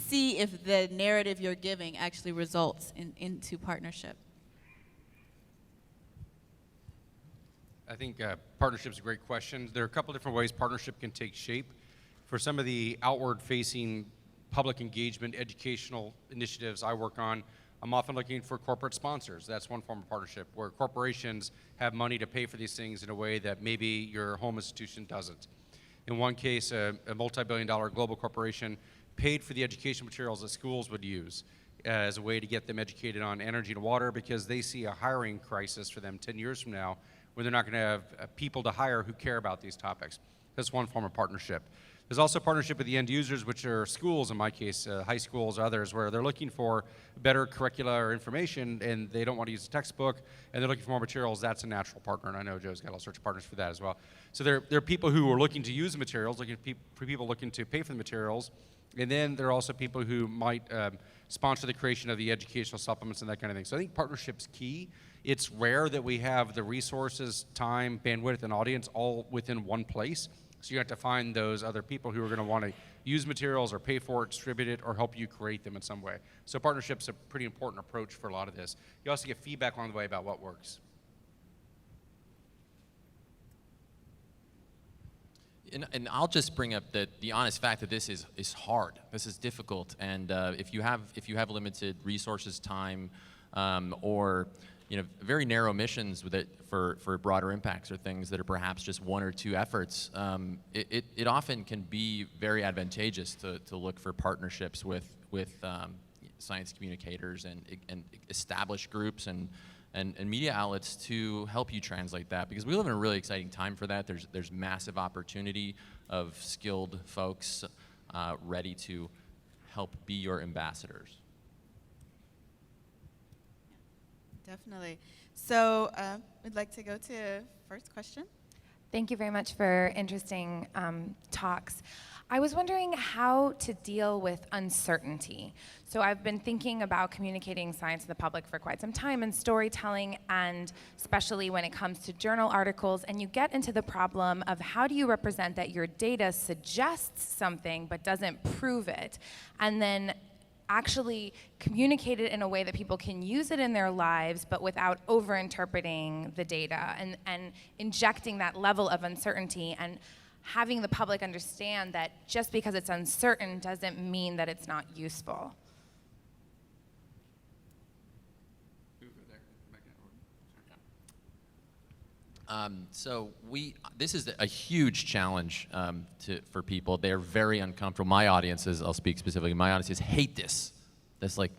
see if the narrative you're giving actually results into partnership? I think partnership's a great question. There are a couple different ways partnership can take shape. For some of the outward-facing public engagement, educational initiatives I work on, I'm often looking for corporate sponsors. That's one form of partnership, where corporations have money to pay for these things in a way that maybe your home institution doesn't. In one case, a multi-billion-dollar global corporation paid for the education materials that schools would use as a way to get them educated on energy and water, because they see a hiring crisis for them 10 years from now where they're not going to have people to hire who care about these topics. That's one form of partnership. There's also partnership with the end users, which are schools, in my case, high schools, others, where they're looking for better curricula or information, and they don't want to use a textbook, and they're looking for more materials. That's a natural partner, and I know Joe's got all sorts of partners for that as well. So there are people who are looking to use the materials, looking for people looking to pay for the materials, And then there are also people who might sponsor the creation of the educational supplements and that kind of thing. So I think partnership's key. It's rare that we have the resources, time, bandwidth, and audience all within one place. So you have to find those other people who are going to want to use materials or pay for it, distribute it, or help you create them in some way. So partnership's a pretty important approach for a lot of this. You also get feedback along the way about what works. And I'll just bring up the honest fact that this is hard. This is difficult, and if you have limited resources, time, or very narrow missions with it for broader impacts or things that are perhaps just one or two efforts, it often can be very advantageous to look for partnerships with science communicators and established groups and media outlets to help you translate that, because we live in a really exciting time for that. There's massive opportunity of skilled folks ready to help be your ambassadors. Definitely. So we'd like to go to first question. Thank you very much for interesting talks. I was wondering how to deal with uncertainty. So I've been thinking about communicating science to the public for quite some time, and storytelling, and especially when it comes to journal articles, and you get into the problem of how do you represent that your data suggests something but doesn't prove it, and then actually communicate it in a way that people can use it in their lives, but without over-interpreting the data and injecting that level of uncertainty, and having the public understand that just because it's uncertain doesn't mean that it's not useful. This is a huge challenge for people. They're very uncomfortable. My audiences, I'll speak specifically, my audiences hate this. That's like,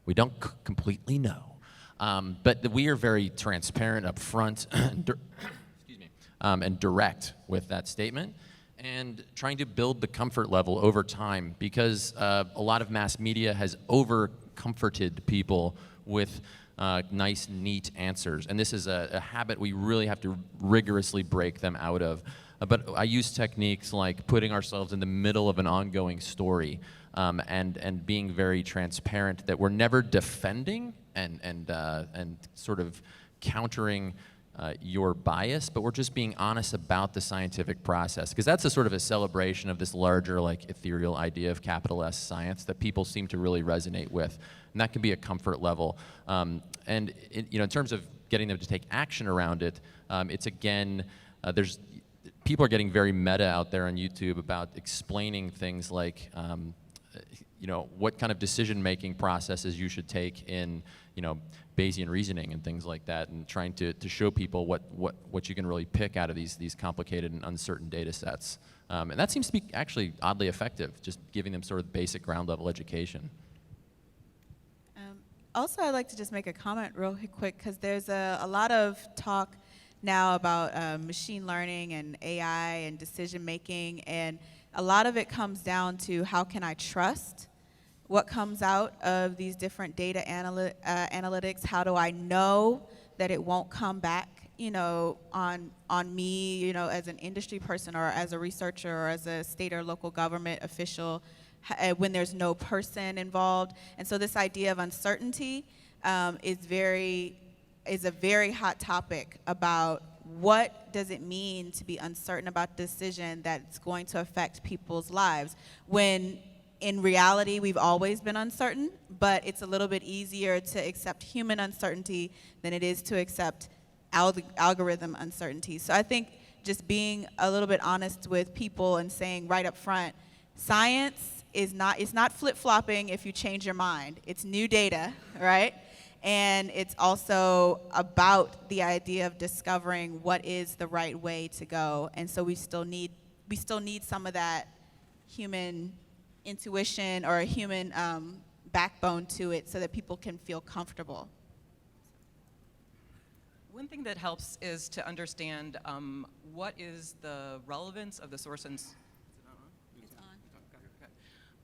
we don't completely know. But we are very transparent up front and direct with that statement, and trying to build the comfort level over time, because a lot of mass media has over-comforted people with nice, neat answers. And this is a habit we really have to rigorously break them out of. But I use techniques like putting ourselves in the middle of an ongoing story, and being very transparent that we're never defending and sort of countering your bias, but we're just being honest about the scientific process, because that's a sort of a celebration of this larger, like, ethereal idea of capital S science that people seem to really resonate with, and that can be a comfort level. And in terms of getting them to take action around it, it's again, people are getting very meta out there on YouTube about explaining things like, what kind of decision-making processes you should take in, Bayesian reasoning and things like that, and trying to show people what you can really pick out of these complicated and uncertain data sets. And that seems to be actually oddly effective, just giving them sort of basic ground-level education. Also, I'd like to just make a comment real quick, because there's a lot of talk now about machine learning and AI and decision-making, and a lot of it comes down to how can I trust what comes out of these different data analytics? How do I know that it won't come back, on me, as an industry person or as a researcher or as a state or local government official, when there's no person involved? And so this idea of uncertainty is a very hot topic about what does it mean to be uncertain about a decision that's going to affect people's lives, when in reality we've always been uncertain, but it's a little bit easier to accept human uncertainty than it is to accept algorithm uncertainty. So I think just being a little bit honest with people and saying right up front, science it's not flip-flopping if you change your mind. It's new data, right? And it's also about the idea of discovering what is the right way to go. And so we still need some of that human intuition or a human backbone to it, so that people can feel comfortable. One thing that helps is to understand what is the relevance of the source and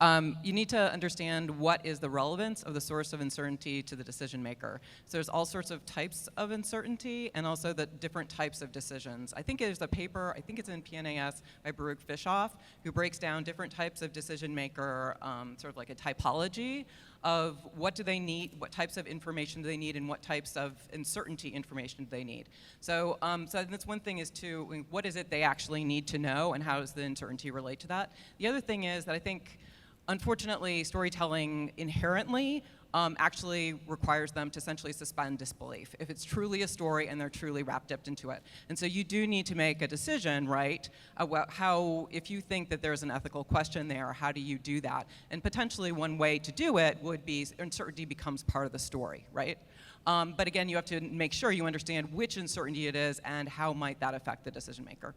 You need to understand what is the relevance of the source of uncertainty to the decision maker. So there's all sorts of types of uncertainty and also the different types of decisions. I think there's a paper, I think it's in PNAS by Baruch Fischoff, who breaks down different types of decision maker, sort of like a typology of what do they need, what types of information do they need, and what types of uncertainty information do they need. So, so that's one thing is to, what is it they actually need to know, and how does the uncertainty relate to that? The other thing is that I think, unfortunately, storytelling inherently actually requires them to essentially suspend disbelief if it's truly a story and they're truly wrapped up into it. And so you do need to make a decision, right, about how, if you think that there's an ethical question there, how do you do that? And potentially one way to do it would be uncertainty becomes part of the story, right? But again, you have to make sure you understand which uncertainty it is and how might that affect the decision maker.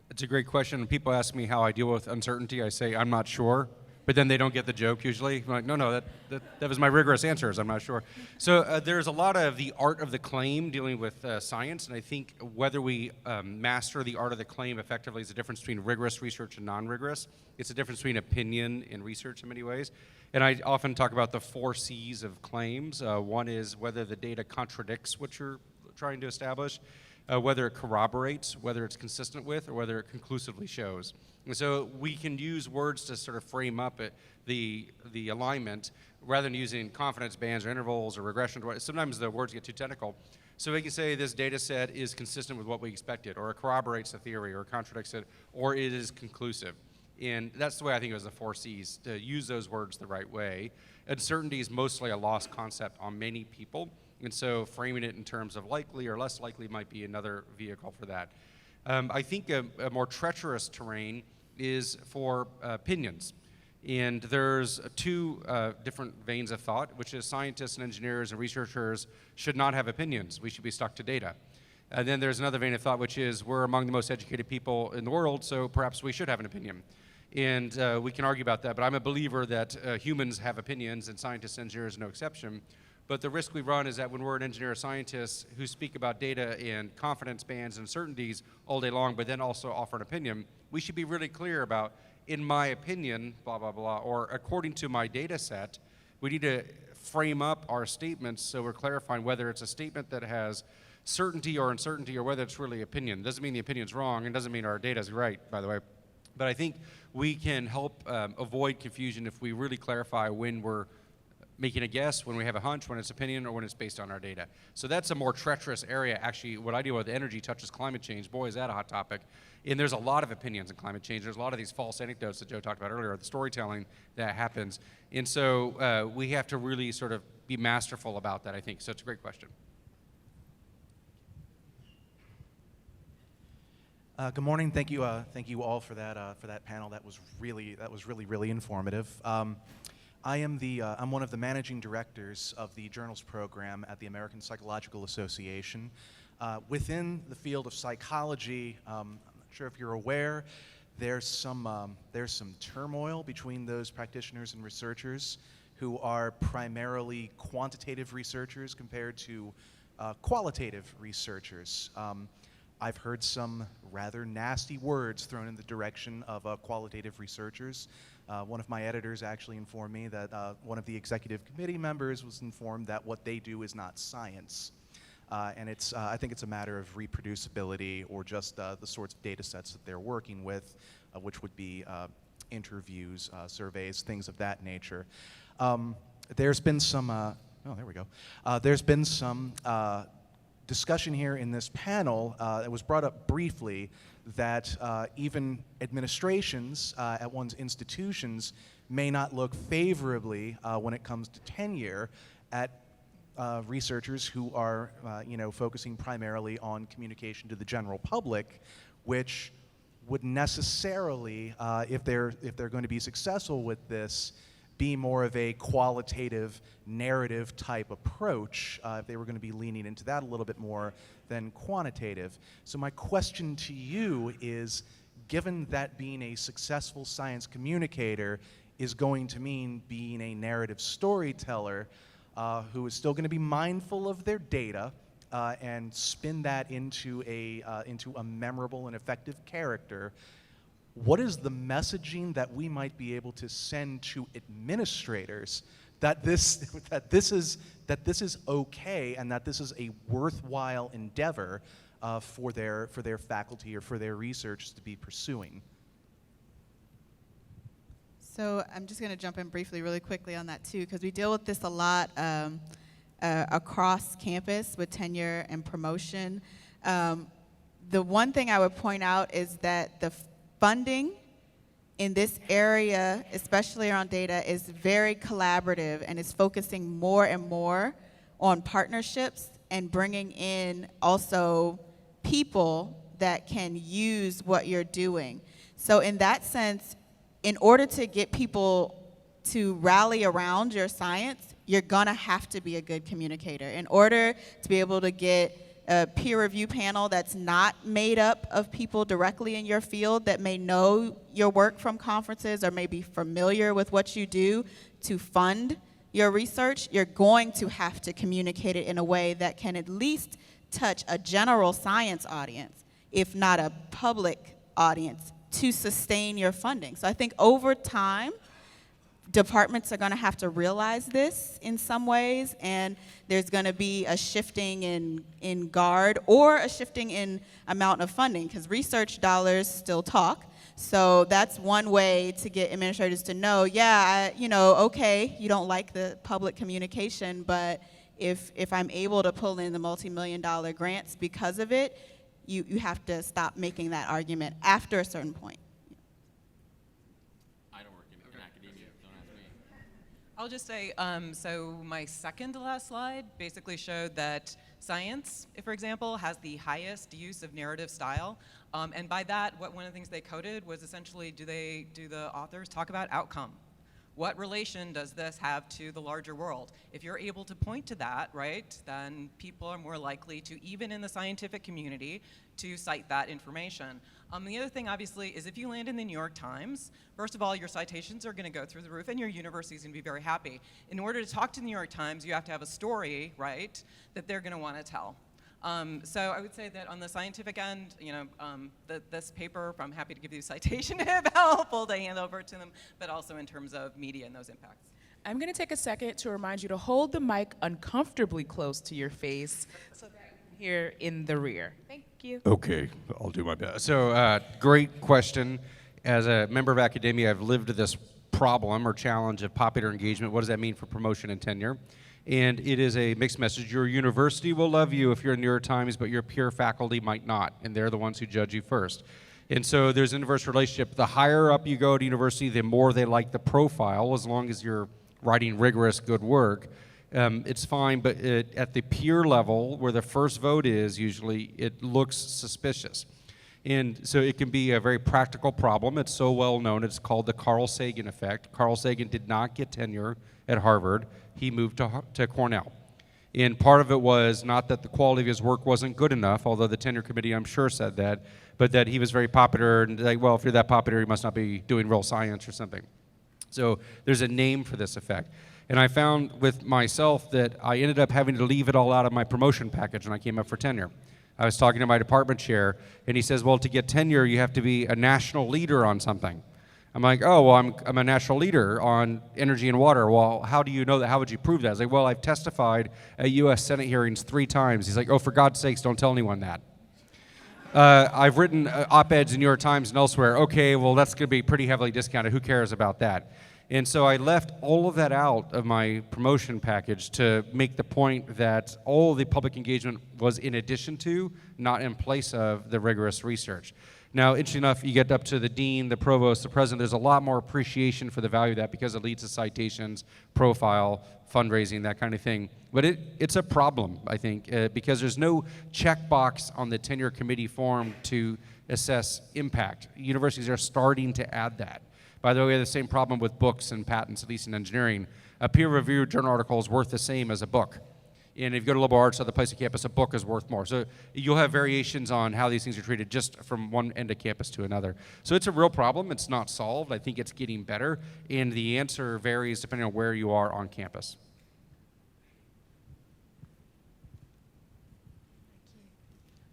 It's a great question. When people ask me how I deal with uncertainty, I say, I'm not sure. But then they don't get the joke usually. I'm like, no, that was my rigorous answers. I'm not sure. So there's a lot of the art of the claim dealing with science. And I think whether we master the art of the claim effectively is the difference between rigorous research and non-rigorous. It's a difference between opinion and research in many ways. And I often talk about the 4 C's of claims. One is whether the data contradicts what you're trying to establish. Whether it corroborates, whether it's consistent with, or whether it conclusively shows. And so we can use words to sort of frame up the alignment rather than using confidence bands or intervals or regression. Sometimes the words get too technical. So we can say this data set is consistent with what we expected, or it corroborates the theory, or contradicts it, or it is conclusive. And that's the way I think it was the 4 C's, to use those words the right way. Uncertainty is mostly a lost concept on many people. And so framing it in terms of likely or less likely might be another vehicle for that. I think a more treacherous terrain is for opinions. And there's 2 different veins of thought, which is scientists and engineers and researchers should not have opinions. We should be stuck to data. And then there's another vein of thought, which is we're among the most educated people in the world, so perhaps we should have an opinion. And we can argue about that, but I'm a believer that humans have opinions, and scientists and engineers are no exception. But the risk we run is that when we're an engineer or scientist who speak about data and confidence bands and certainties all day long, but then also offer an opinion, we should be really clear about, in my opinion, blah, blah, blah, or according to my data set. We need to frame up our statements so we're clarifying whether it's a statement that has certainty or uncertainty or whether it's really opinion. Doesn't mean the opinion's wrong and doesn't mean our data's right, by the way. But I think we can help avoid confusion if we really clarify when we're making a guess, when we have a hunch, when it's opinion, or when it's based on our data. So that's a more treacherous area. Actually, what I deal with energy touches climate change. Boy, is that a hot topic. And there's a lot of opinions in climate change. There's a lot of these false anecdotes that Joe talked about earlier, the storytelling that happens. And so we have to really sort of be masterful about that, I think. So it's a great question. Good morning. Thank you all for that panel. That was really informative. I'm one of the managing directors of the journals program at the American Psychological Association. Within the field of psychology, I'm not sure if you're aware, there's some turmoil between those practitioners and researchers who are primarily quantitative researchers compared to qualitative researchers. I've heard some rather nasty words thrown in the direction of qualitative researchers. One of my editors actually informed me that one of the executive committee members was informed that what they do is not science. And I think it's a matter of reproducibility or just the sorts of data sets that they're working with, which would be interviews, surveys, things of that nature. There's been some, there's been some discussion here in this panel that was brought up briefly that even administrations at one's institutions may not look favorably when it comes to tenure at researchers who are focusing primarily on communication to the general public, which would necessarily, if they're going to be successful with this, be more of a qualitative narrative type approach if they were going to be leaning into that a little bit more than quantitative. So my question to you is, given that being a successful science communicator is going to mean being a narrative storyteller who is still going to be mindful of their data and spin that into a memorable and effective character, what is the messaging that we might be able to send to administrators that this is okay and that this is a worthwhile endeavor for their faculty or for their research to be pursuing? So I'm just going to jump in briefly, really quickly on that too, because we deal with this a lot across campus with tenure and promotion. The one thing I would point out is that the funding in this area, especially around data, is very collaborative and is focusing more and more on partnerships and bringing in also people that can use what you're doing. So in that sense, in order to get people to rally around your science, you're gonna have to be a good communicator. In order to be able to get a peer review panel that's not made up of people directly in your field that may know your work from conferences or may be familiar with what you do to fund your research, you're going to have to communicate it in a way that can at least touch a general science audience, if not a public audience, to sustain your funding. So I think over time, departments are going to have to realize this in some ways, and there's going to be a shifting in guard or a shifting in amount of funding, because research dollars still talk. So that's one way to get administrators to know, yeah, okay, you don't like the public communication, but if I'm able to pull in the multi-million-dollar grants because of it, you have to stop making that argument after a certain point. I don't work in academia, don't ask me. I'll just say, so my second to last slide basically showed that science, for example, has the highest use of narrative style. And by that, one of the things they coded was essentially, do the authors talk about outcome? What relation does this have to the larger world? If you're able to point to that, right, then people are more likely to, even in the scientific community, to cite that information. The other thing, obviously, is if you land in the New York Times, first of all, your citations are going to go through the roof, and your university is going to be very happy. In order to talk to the New York Times, you have to have a story, right, that they're going to want to tell. So I would say that on the scientific end, this paper, I'm happy to give you a citation if helpful to hand over to them, but also in terms of media and those impacts. I'm going to take a second to remind you to hold the mic uncomfortably close to your face so that you can hear in the rear. Thank you. Okay, I'll do my best. So, great question. As a member of academia, I've lived this problem or challenge of popular engagement. What does that mean for promotion and tenure? And it is a mixed message. Your university will love you if you're in New York Times, but your peer faculty might not, and they're the ones who judge you first. And so there's an inverse relationship. The higher up you go to university, the more they like the profile, as long as you're writing rigorous, good work. It's fine, but at the peer level, where the first vote is, usually it looks suspicious. And so it can be a very practical problem. It's so well known, it's called the Carl Sagan effect. Carl Sagan did not get tenure at Harvard. He moved to Cornell. And part of it was not that the quality of his work wasn't good enough, although the tenure committee, I'm sure, said that, but that he was very popular, and like, well, if you're that popular, you must not be doing real science or something. So there's a name for this effect. And I found with myself that I ended up having to leave it all out of my promotion package when I came up for tenure. I was talking to my department chair, and he says, well, to get tenure, you have to be a national leader on something. I'm like, oh, well, I'm a national leader on energy and water. Well, how do you know that? How would you prove that? I was like, well, I've testified at U.S. Senate hearings 3 times. He's like, oh, for God's sakes, don't tell anyone that. I've written op-eds in New York Times and elsewhere. Okay, well, that's going to be pretty heavily discounted. Who cares about that? And so I left all of that out of my promotion package to make the point that all the public engagement was in addition to, not in place of, the rigorous research. Now, interesting enough, you get up to the dean, the provost, the president, there's a lot more appreciation for the value of that because it leads to citations, profile, fundraising, that kind of thing. But it's a problem, I think, because there's no checkbox on the tenure committee form to assess impact. Universities are starting to add that. By the way, we have the same problem with books and patents, at least in engineering. A peer-reviewed journal article is worth the same as a book. And if you go to liberal arts or other place on campus, a book is worth more. So you'll have variations on how these things are treated just from one end of campus to another. So it's a real problem. It's not solved. I think it's getting better. And the answer varies depending on where you are on campus.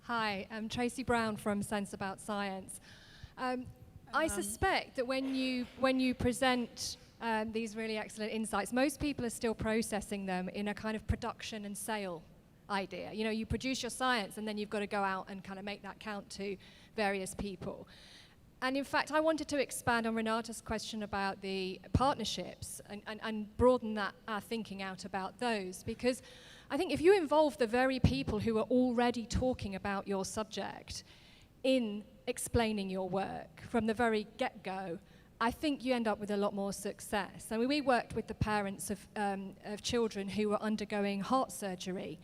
Hi, I'm Tracy Brown from Sense About Science. I suspect that when you present these really excellent insights, most people are still processing them in a kind of production and sale idea. You know, you produce your science and then you've got to go out and kind of make that count to various people. And in fact, I wanted to expand on Renata's question about the partnerships and broaden that our thinking out about those, because I think if you involve the very people who are already talking about your subject in explaining your work from the very get-go, I think you end up with a lot more success. I mean, we worked with the parents of children who were undergoing heart surgery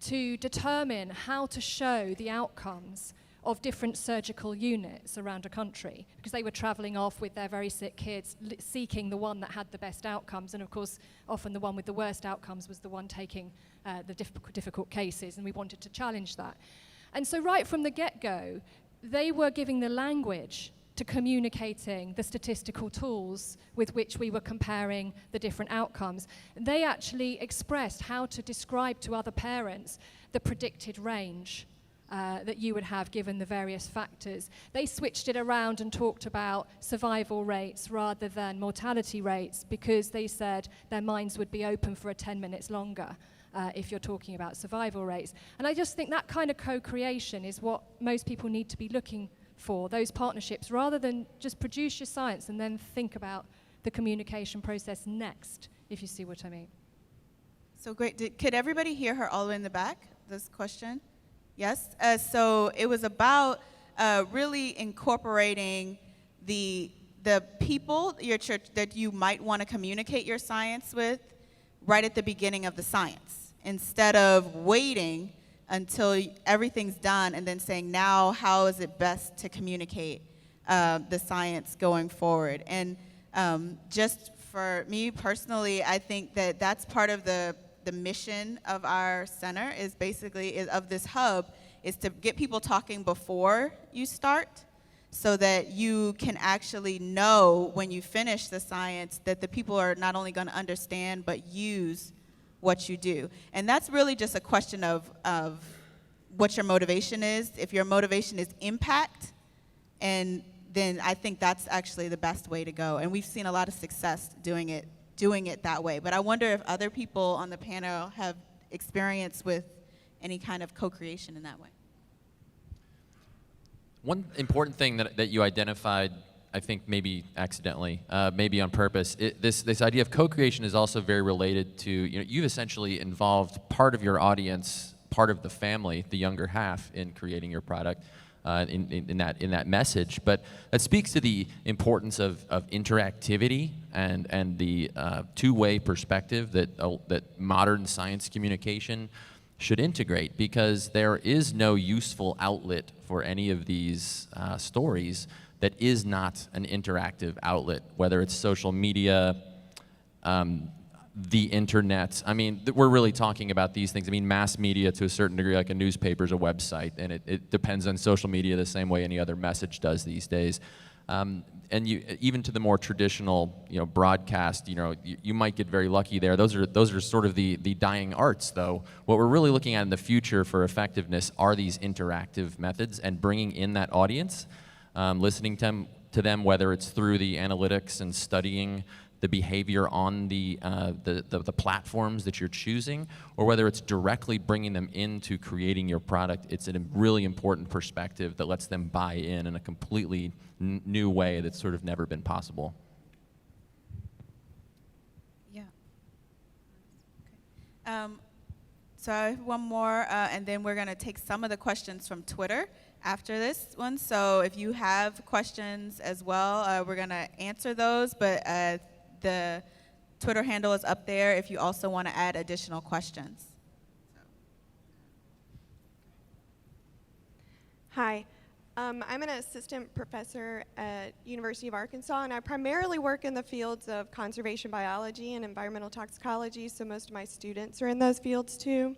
to determine how to show the outcomes of different surgical units around a country, because they were traveling off with their very sick kids, seeking the one that had the best outcomes, and of course, often the one with the worst outcomes was the one taking the difficult cases, and we wanted to challenge that. And so right from the get-go, they were giving the language to communicating the statistical tools with which we were comparing the different outcomes. They actually expressed how to describe to other parents the predicted range that you would have given the various factors. They switched it around and talked about survival rates rather than mortality rates, because they said their minds would be open for 10 minutes longer if you're talking about survival rates. And I just think that kind of co-creation is what most people need to be looking for, those partnerships, rather than just produce your science and then think about the communication process next, if you see what I mean. So great. Could everybody hear her all the way in the back, this question? Yes? So it was about really incorporating the people, your church, that you might want to communicate your science with right at the beginning of the science, instead of waiting until everything's done and then saying, now how is it best to communicate the science going forward? And just for me personally, I think that that's part of the mission of our center, is basically of this hub, is to get people talking before you start, so that you can actually know when you finish the science that the people are not only going to understand but use what you do. And that's really just a question of what your motivation is. If your motivation is impact, and then I think that's actually the best way to go. And we've seen a lot of success doing it that way. But I wonder if other people on the panel have experience with any kind of co-creation in that way. One important thing that you identified, I think maybe accidentally, maybe on purpose, this idea of co-creation is also very related to, you've essentially involved part of your audience, part of the family, the younger half, in creating your product. In that message, but that speaks to the importance of interactivity and the two-way perspective that modern science communication should integrate, because there is no useful outlet for any of these stories that is not an interactive outlet, whether it's social media, the internet. I mean, we're really talking about these things. I mean, mass media to a certain degree, like a newspaper is a website, and it depends on social media the same way any other message does these days. And even to the more traditional, broadcast, you might get very lucky there. Those are sort of the dying arts, though. What we're really looking at in the future for effectiveness are these interactive methods, and bringing in that audience, listening to them, whether it's through the analytics and studying the behavior on the platforms that you're choosing, or whether it's directly bringing them into creating your product. It's a really important perspective that lets them buy in a completely new way that's sort of never been possible. Yeah. Okay. So I have one more, and then we're going to take some of the questions from Twitter after this one. So if you have questions as well, we're going to answer those, but the Twitter handle is up there if you also want to add additional questions. Hi, I'm an assistant professor at University of Arkansas, and I primarily work in the fields of conservation biology and environmental toxicology, so most of my students are in those fields too.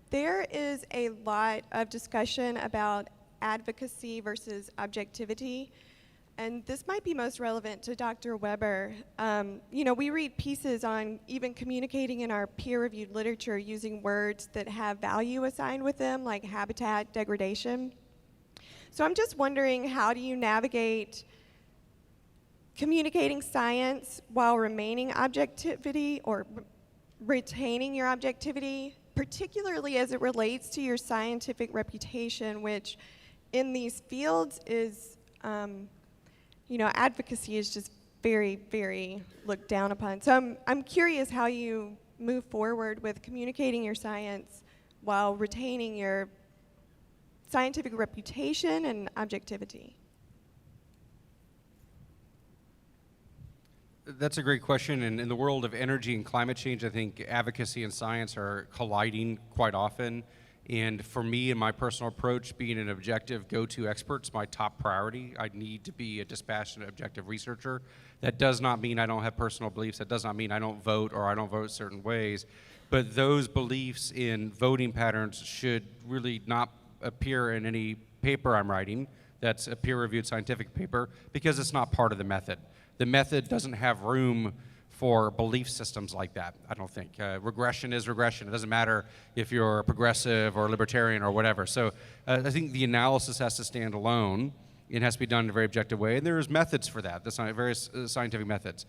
There is a lot of discussion about advocacy versus objectivity. And this might be most relevant to Dr. Weber. We read pieces on even communicating in our peer-reviewed literature using words that have value assigned with them, like habitat degradation. So I'm just wondering, how do you navigate communicating science while remaining objectivity or retaining your objectivity, particularly as it relates to your scientific reputation, which in these fields is, advocacy is just very, very looked down upon. So I'm curious how you move forward with communicating your science while retaining your scientific reputation and objectivity. That's a great question. And in the world of energy and climate change, I think advocacy and science are colliding quite often. And for me, in my personal approach, being an objective go-to expert is my top priority. I need to be a dispassionate, objective researcher. That does not mean I don't have personal beliefs. That does not mean I don't vote or I don't vote certain ways. But those beliefs in voting patterns should really not appear in any paper I'm writing that's a peer-reviewed scientific paper, because it's not part of the method. The method doesn't have room for belief systems like that, I don't think. Regression is regression. It doesn't matter if you're a progressive or libertarian or whatever. So I think the analysis has to stand alone. It has to be done in a very objective way, and there's methods for that, various scientific methods.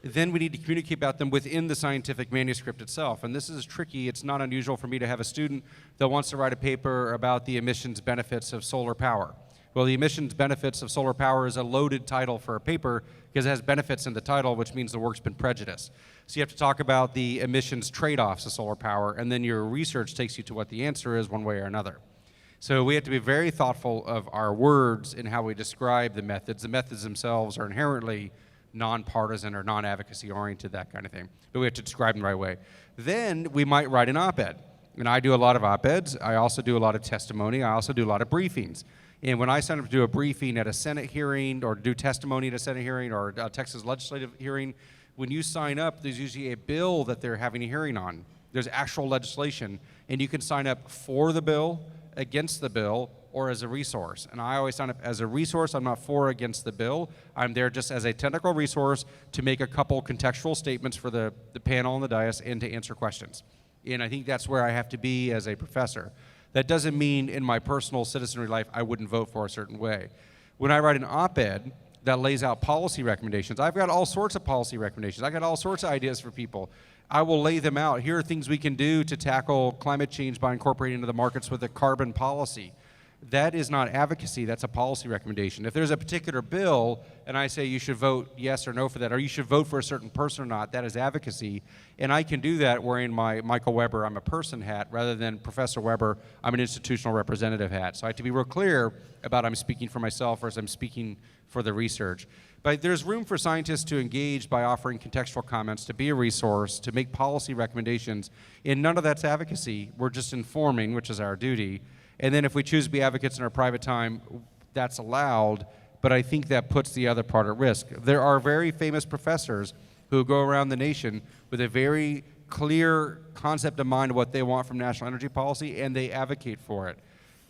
Then we need to communicate about them within the scientific manuscript itself. And this is tricky. It's not unusual for me to have a student that wants to write a paper about the emissions benefits of solar power. Well, the emissions benefits of solar power is a loaded title for a paper because it has benefits in the title, which means the work's been prejudiced. So you have to talk about the emissions trade-offs of solar power, and then your research takes you to what the answer is one way or another. So we have to be very thoughtful of our words and how we describe the methods. The methods themselves are inherently nonpartisan or non-advocacy oriented, that kind of thing. But we have to describe them the right way. Then we might write an op-ed. And I do a lot of op-eds. I also do a lot of testimony. I also do a lot of briefings. And when I sign up to do a briefing at a Senate hearing or do testimony at a Senate hearing or a Texas legislative hearing, when you sign up, there's usually a bill that they're having a hearing on. There's actual legislation, and you can sign up for the bill, against the bill, or as a resource. And I always sign up as a resource. I'm not for or against the bill. I'm there just as a technical resource to make a couple contextual statements for the panel and the dais and to answer questions. And I think that's where I have to be as a professor. That doesn't mean in my personal citizenry life I wouldn't vote for a certain way. When I write an op-ed that lays out policy recommendations, I've got all sorts of policy recommendations. I've got all sorts of ideas for people. I will lay them out. Here are things we can do to tackle climate change by incorporating into the markets with a carbon policy. That is not advocacy, that's a policy recommendation. If there's a particular bill and I say you should vote yes or no for that, or you should vote for a certain person or not, that is advocacy. And I can do that wearing my Michael Weber, I'm a person hat, rather than Professor Weber, I'm an institutional representative hat. So I have to be real clear about I'm speaking for myself versus I'm speaking for the research. But there's room for scientists to engage by offering contextual comments, to be a resource, to make policy recommendations. And none of that's advocacy. We're just informing, which is our duty. And then if we choose to be advocates in our private time, that's allowed, but I think that puts the other part at risk. There are very famous professors who go around the nation with a very clear concept in mind of what they want from national energy policy, and they advocate for it.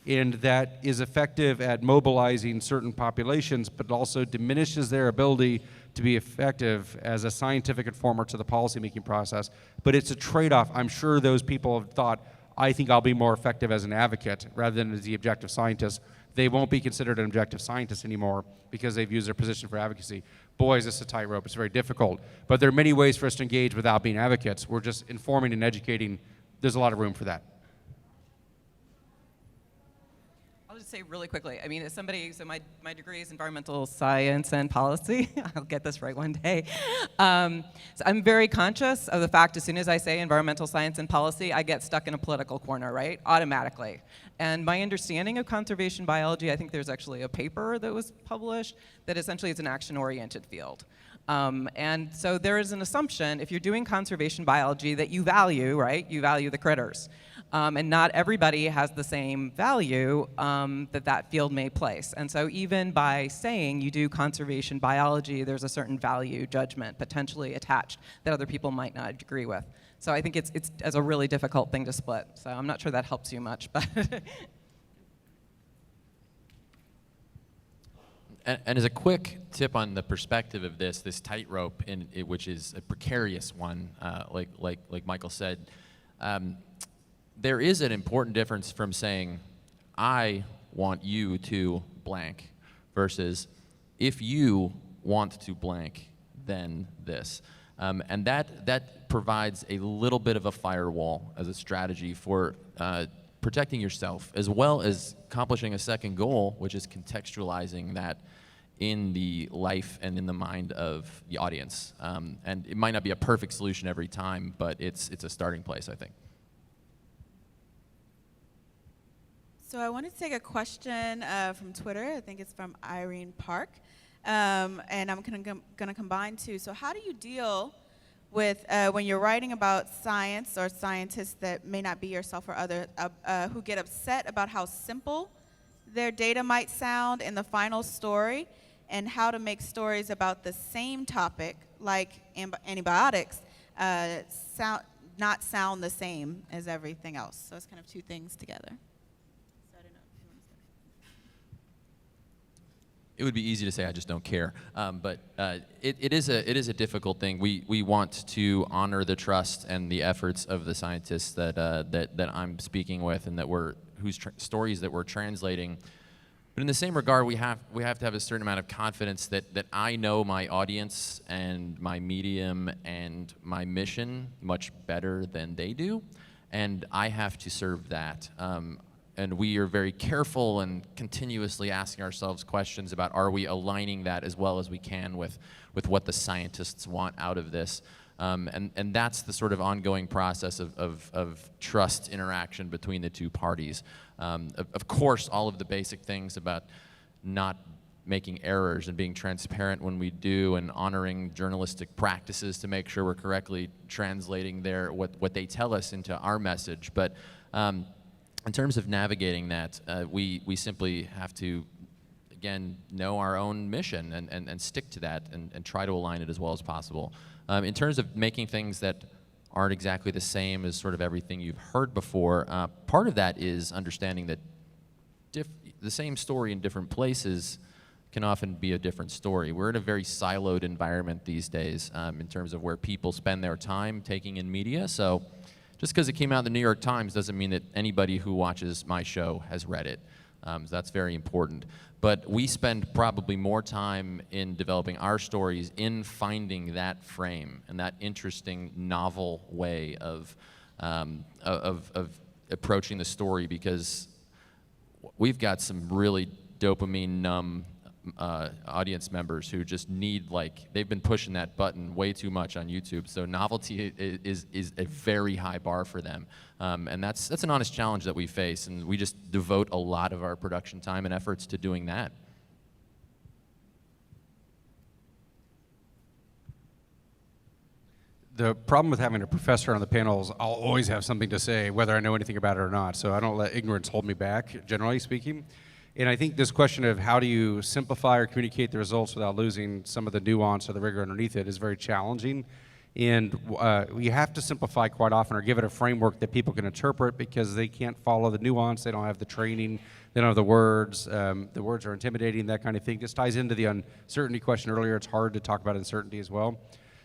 And that is effective at mobilizing certain populations, but also diminishes their ability to be effective as a scientific informer to the policymaking process. But it's a trade-off. I'm sure those people have thought, I think I'll be more effective as an advocate rather than as the objective scientist. They won't be considered an objective scientist anymore because they've used their position for advocacy. Boys, it's a tightrope. It's very difficult. But there are many ways for us to engage without being advocates. We're just informing and educating. There's a lot of room for that. I'll just say really quickly, I mean, as somebody, so my degree is environmental science and policy. I'll get this right one day. So I'm very conscious of the fact as soon as I say environmental science and policy, I get stuck in a political corner, right? Automatically. And my understanding of conservation biology, I think there's actually a paper that was published that essentially is an action-oriented field. And so there is an assumption, if you're doing conservation biology, that you value, right? You value the critters. And not everybody has the same value that field may place. And so even by saying you do conservation biology, there's a certain value judgment potentially attached that other people might not agree with. So I think it's a really difficult thing to split. So I'm not sure that helps you much, but. And as a quick tip on the perspective of this tightrope, which is a precarious one, like Michael said, there is an important difference from saying, I want you to blank versus if you want to blank, then this. And that provides a little bit of a firewall as a strategy for protecting yourself, as well as accomplishing a second goal, which is contextualizing that in the life and in the mind of the audience. And it might not be a perfect solution every time, but it's a starting place, I think. So I wanted to take a question from Twitter. I think it's from Irene Park. And I'm going to combine two. So how do you deal with when you're writing about science or scientists that may not be yourself or others who get upset about how simple their data might sound in the final story, and how to make stories about the same topic, like antibiotics, not sound the same as everything else? So it's kind of two things together. So I don't know if you want to start. It would be easy to say I just don't care, but it is a difficult thing. We want to honor the trust and the efforts of the scientists that I'm speaking with, and whose stories that we're translating. But in the same regard, we have to have a certain amount of confidence that I know my audience and my medium and my mission much better than they do, and I have to serve that. And we are very careful and continuously asking ourselves questions about, are we aligning that as well as we can with what the scientists want out of this? And that's the sort of ongoing process of trust interaction between the two parties. Of course, all of the basic things about not making errors and being transparent when we do, and honoring journalistic practices to make sure we're correctly translating what they tell us into our message. But in terms of navigating that, we simply have to, again, know our own mission and stick to that and try to align it as well as possible. In terms of making things that aren't exactly the same as sort of everything you've heard before, part of that is understanding that the same story in different places can often be a different story. We're in a very siloed environment these days in terms of where people spend their time taking in media. So just because it came out in the New York Times doesn't mean that anybody who watches my show has read it. So that's very important. But we spend probably more time in developing our stories in finding that frame and that interesting, novel way of approaching the story, because we've got some really dopamine-numb audience members who just need, they've been pushing that button way too much on YouTube. So novelty is a very high bar for them. And that's an honest challenge that we face, and we just devote a lot of our production time and efforts to doing that. The problem with having a professor on the panel is I'll always have something to say, whether I know anything about it or not. So I don't let ignorance hold me back, generally speaking. And I think this question of how do you simplify or communicate the results without losing some of the nuance or the rigor underneath it is very challenging. And we have to simplify quite often, or give it a framework that people can interpret, because they can't follow the nuance, they don't have the training, they don't have the words are intimidating, that kind of thing. This ties into the uncertainty question earlier. It's hard to talk about uncertainty as well.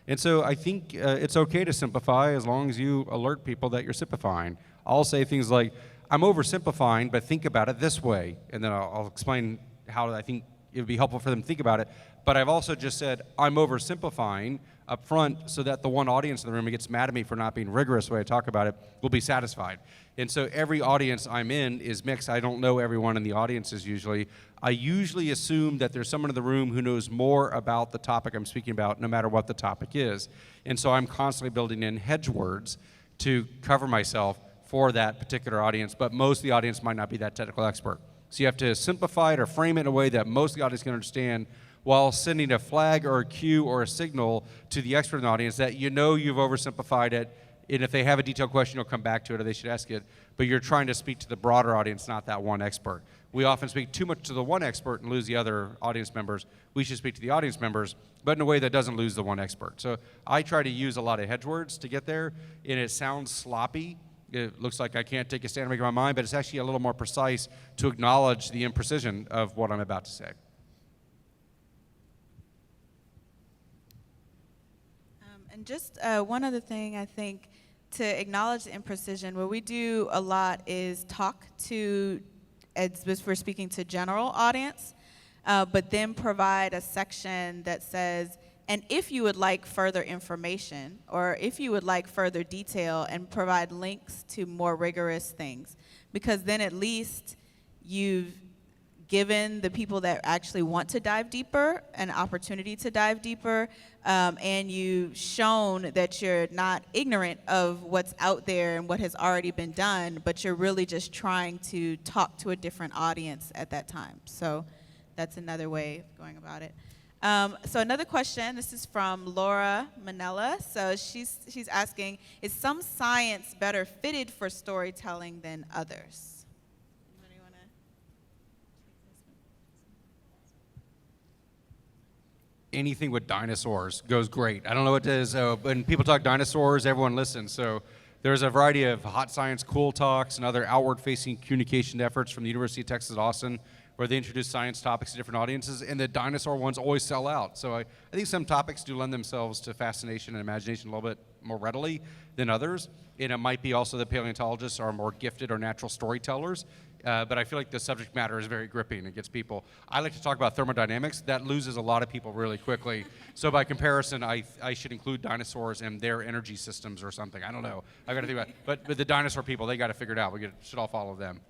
And so I think it's okay to simplify as long as you alert people that you're simplifying. I'll say things like, I'm oversimplifying, but think about it this way. And then I'll explain how I think it would be helpful for them to think about it. But I've also just said, I'm oversimplifying up front, so that the one audience in the room who gets mad at me for not being rigorous the way I talk about it will be satisfied. And so every audience I'm in is mixed. I don't know everyone in the audiences usually. I usually assume that there's someone in the room who knows more about the topic I'm speaking about, no matter what the topic is. And so I'm constantly building in hedge words to cover myself for that particular audience, but most of the audience might not be that technical expert. So you have to simplify it or frame it in a way that most of the audience can understand, while sending a flag or a cue or a signal to the expert in the audience that you know you've oversimplified it, and if they have a detailed question, you'll come back to it or they should ask it, but you're trying to speak to the broader audience, not that one expert. We often speak too much to the one expert and lose the other audience members. We should speak to the audience members, but in a way that doesn't lose the one expert. So I try to use a lot of hedge words to get there, and it sounds sloppy. It looks like I can't take a stand and make up my mind, but it's actually a little more precise to acknowledge the imprecision of what I'm about to say. And just one other thing, I think, to acknowledge the imprecision, what we do a lot is talk to as we're speaking to general audience, but then provide a section that says, and if you would like further information, or if you would like further detail, and provide links to more rigorous things. Because then at least you've given the people that actually want to dive deeper an opportunity to dive deeper, and you've shown that you're not ignorant of what's out there and what has already been done, but you're really just trying to talk to a different audience at that time. So that's another way of going about it. So another question, this is from Laura Manella. So she's asking, is some science better fitted for storytelling than others? Anybody wanna take this one? Anything with dinosaurs goes great. I don't know what it is. When people talk dinosaurs, everyone listens. So there's a variety of hot science cool talks and other outward-facing communication efforts from the University of Texas at Austin, where they introduce science topics to different audiences, and the dinosaur ones always sell out. So I think some topics do lend themselves to fascination and imagination a little bit more readily than others. And it might be also that paleontologists are more gifted or natural storytellers, but I feel like the subject matter is very gripping and gets people. I like to talk about thermodynamics. That loses a lot of people really quickly. So by comparison, I should include dinosaurs and their energy systems or something. I don't know. I got to think about it. But the dinosaur people, they got to figure it out. Should all follow them.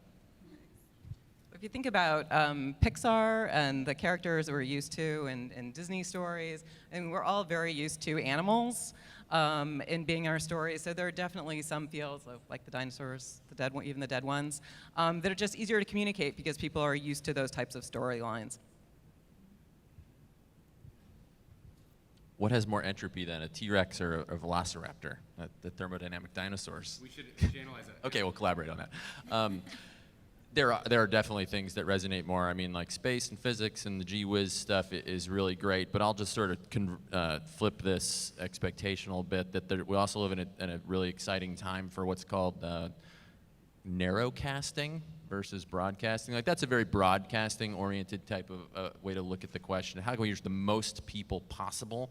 If you think about Pixar and the characters we're used to in Disney stories, and we're all very used to animals in being our stories, so there are definitely some fields, like the dinosaurs, the dead one, even the dead ones, that are just easier to communicate because people are used to those types of storylines. What has more entropy than a T-Rex or a velociraptor? The thermodynamic dinosaurs. We should analyze that. Okay, we'll collaborate on that. There are definitely things that resonate more. I mean, like space and physics and the gee whiz stuff is really great, but I'll just sort of flip this expectation a little bit that we also live in a really exciting time for what's called narrowcasting versus broadcasting. Like, that's a very broadcasting-oriented type of way to look at the question. How can we reach the most people possible?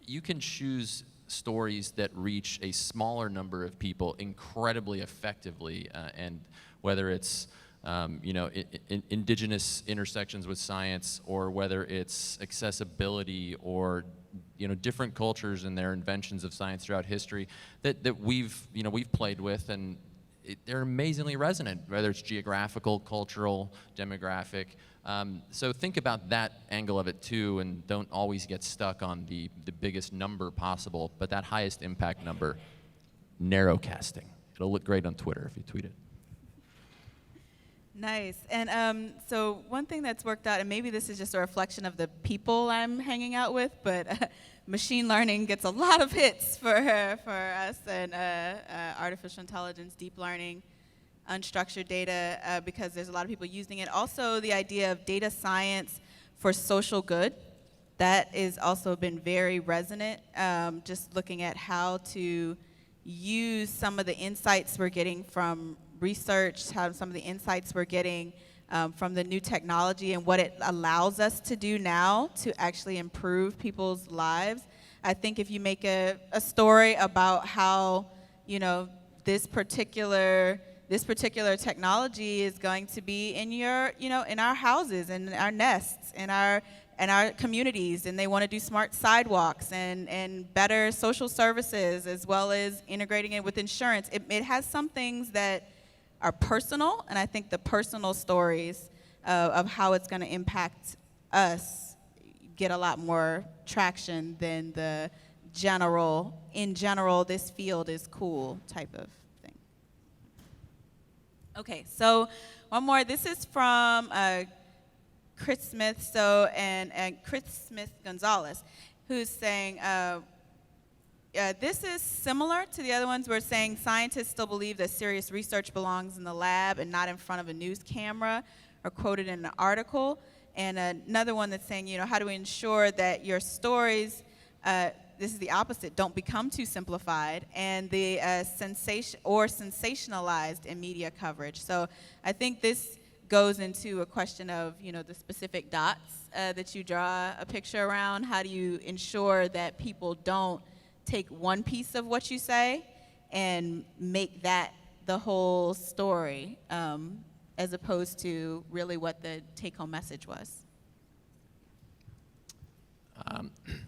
You can choose stories that reach a smaller number of people incredibly effectively, and whether it's indigenous intersections with science, or whether it's accessibility, or different cultures and their inventions of science throughout history that we've played with, and they're amazingly resonant, whether it's geographical, cultural, demographic. So think about that angle of it too, and don't always get stuck on the biggest number possible, but that highest impact number, narrowcasting. It'll look great on Twitter if you tweet it. Nice. And so one thing that's worked out, and maybe this is just a reflection of the people I'm hanging out with, but machine learning gets a lot of hits for us, and artificial intelligence, deep learning, unstructured data, because there's a lot of people using it. Also, the idea of data science for social good, that has also been very resonant, just looking at how to use some of the insights we're getting from research, how some of the insights we're getting from the new technology and what it allows us to do now to actually improve people's lives. I think if you make a story about how, this particular technology is going to be in in our houses, in our nests, in our communities, and they want to do smart sidewalks and better social services, as well as integrating it with insurance. It has some things that are personal, and I think the personal stories of how it's going to impact us get a lot more traction than the in general, this field is cool type of thing. Okay, so one more. This is from Chris Smith, and Chris Smith Gonzalez, who's saying, this is similar to the other ones. We're saying scientists still believe that serious research belongs in the lab and not in front of a news camera or quoted in an article. And another one that's saying, how do we ensure that your stories, this is the opposite, don't become too simplified and the sensationalized in media coverage. So I think this goes into a question of, the specific dots that you draw a picture around. How do you ensure that people don't take one piece of what you say and make that the whole story? as opposed to really what the take-home message was?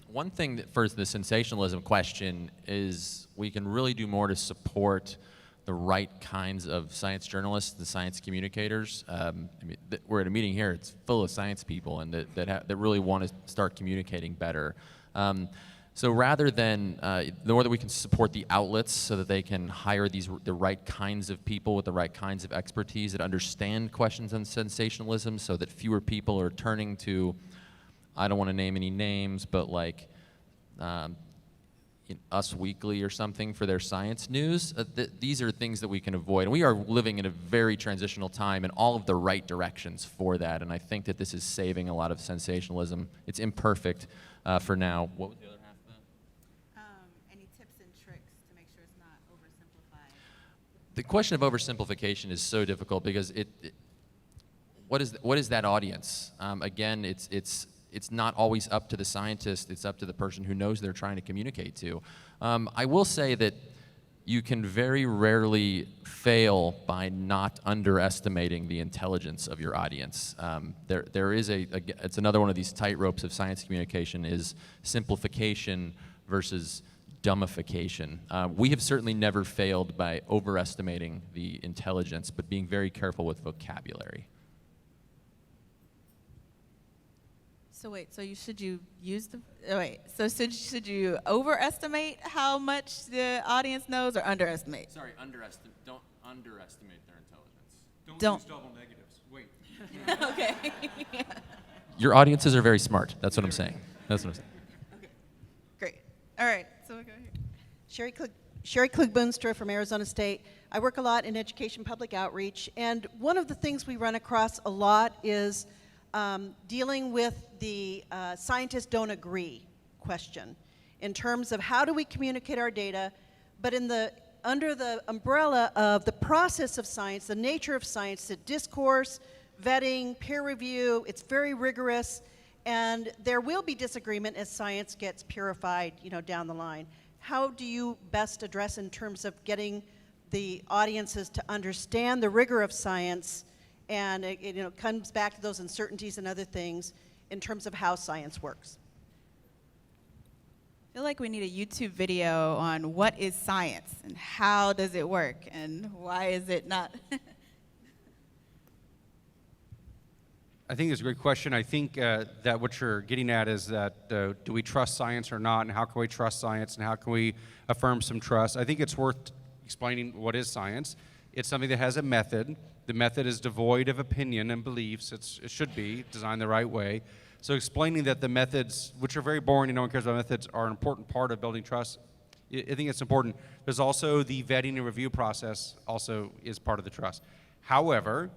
One thing that for the sensationalism question is we can really do more to support the right kinds of science journalists, the science communicators. I mean, we're at a meeting here, it's full of science people and that really want to start communicating better. So rather than, the more that we can support the outlets so that they can hire the right kinds of people with the right kinds of expertise that understand questions on sensationalism so that fewer people are turning to, I don't want to name any names, but like Us Weekly or something for their science news. These are things that we can avoid. And we are living in a very transitional time in all of the right directions for that. And I think that this is saving a lot of sensationalism. It's imperfect for now. What was the other half of that? Any tips and tricks to make sure it's not oversimplified? The question of oversimplification is so difficult because what is that audience? Again, it's not always up to the scientist, it's up to the person who knows they're trying to communicate to. I will say that you can very rarely fail by not underestimating the intelligence of your audience. There is it's another one of these tightropes of science communication is simplification versus dumbification. We have certainly never failed by overestimating the intelligence, but being very careful with vocabulary. So wait, so should you overestimate how much the audience knows or underestimate? Sorry, don't underestimate their intelligence. Don't use double negatives. Wait. Okay. Your audiences are very smart. That's what I'm saying. That's what I'm saying. Okay. Great. All right. So we'll go here. Sherry Klug-Boonstra from Arizona State. I work a lot in education public outreach, and one of the things we run across a lot is dealing with the scientists don't agree question in terms of how do we communicate our data, but under the umbrella of the process of science, the nature of science, the discourse, vetting, peer review, it's very rigorous, and there will be disagreement as science gets purified, down the line. How do you best address in terms of getting the audiences to understand the rigor of science? And it comes back to those uncertainties and other things in terms of how science works. I feel like we need a YouTube video on what is science and how does it work and why is it not? I think it's a great question. I think that what you're getting at is that do we trust science or not, and how can we trust science, and how can we affirm some trust? I think it's worth explaining what is science. It's something that has a method. The method is devoid of opinion and beliefs. It should be designed the right way. So explaining that the methods, which are very boring and no one cares about methods, are an important part of building trust, I think it's important. There's also the vetting and review process also is part of the trust. However,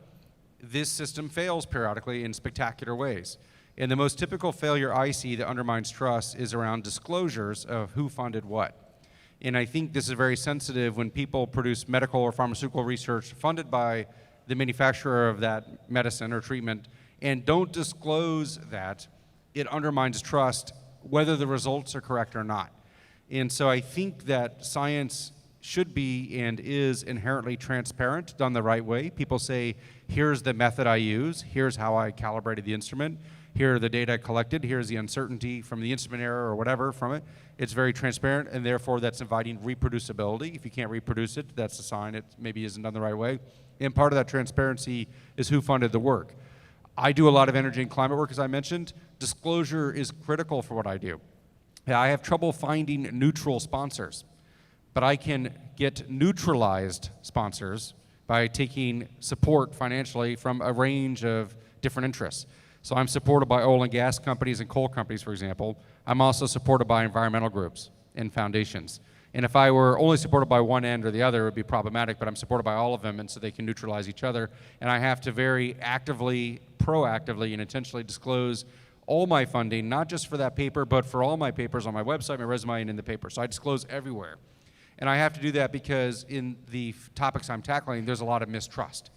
this system fails periodically in spectacular ways. And the most typical failure I see that undermines trust is around disclosures of who funded what. And I think this is very sensitive when people produce medical or pharmaceutical research funded by the manufacturer of that medicine or treatment and don't disclose that, it undermines trust whether the results are correct or not. And so I think that science should be and is inherently transparent, done the right way. People say, here's the method I use, here's how I calibrated the instrument, here are the data collected, here's the uncertainty from the instrument error or whatever from it. It's very transparent, and therefore that's inviting reproducibility. If you can't reproduce it, that's a sign it maybe isn't done the right way. And part of that transparency is who funded the work. I do a lot of energy and climate work, as I mentioned. Disclosure is critical for what I do. I have trouble finding neutral sponsors, but I can get neutralized sponsors by taking support financially from a range of different interests. So I'm supported by oil and gas companies and coal companies, for example. I'm also supported by environmental groups and foundations. And if I were only supported by one end or the other, it would be problematic, but I'm supported by all of them, and so they can neutralize each other. And I have to very actively, proactively, and intentionally disclose all my funding, not just for that paper, but for all my papers on my website, my resume, and in the paper. So I disclose everywhere. And I have to do that because in the topics I'm tackling, there's a lot of mistrust.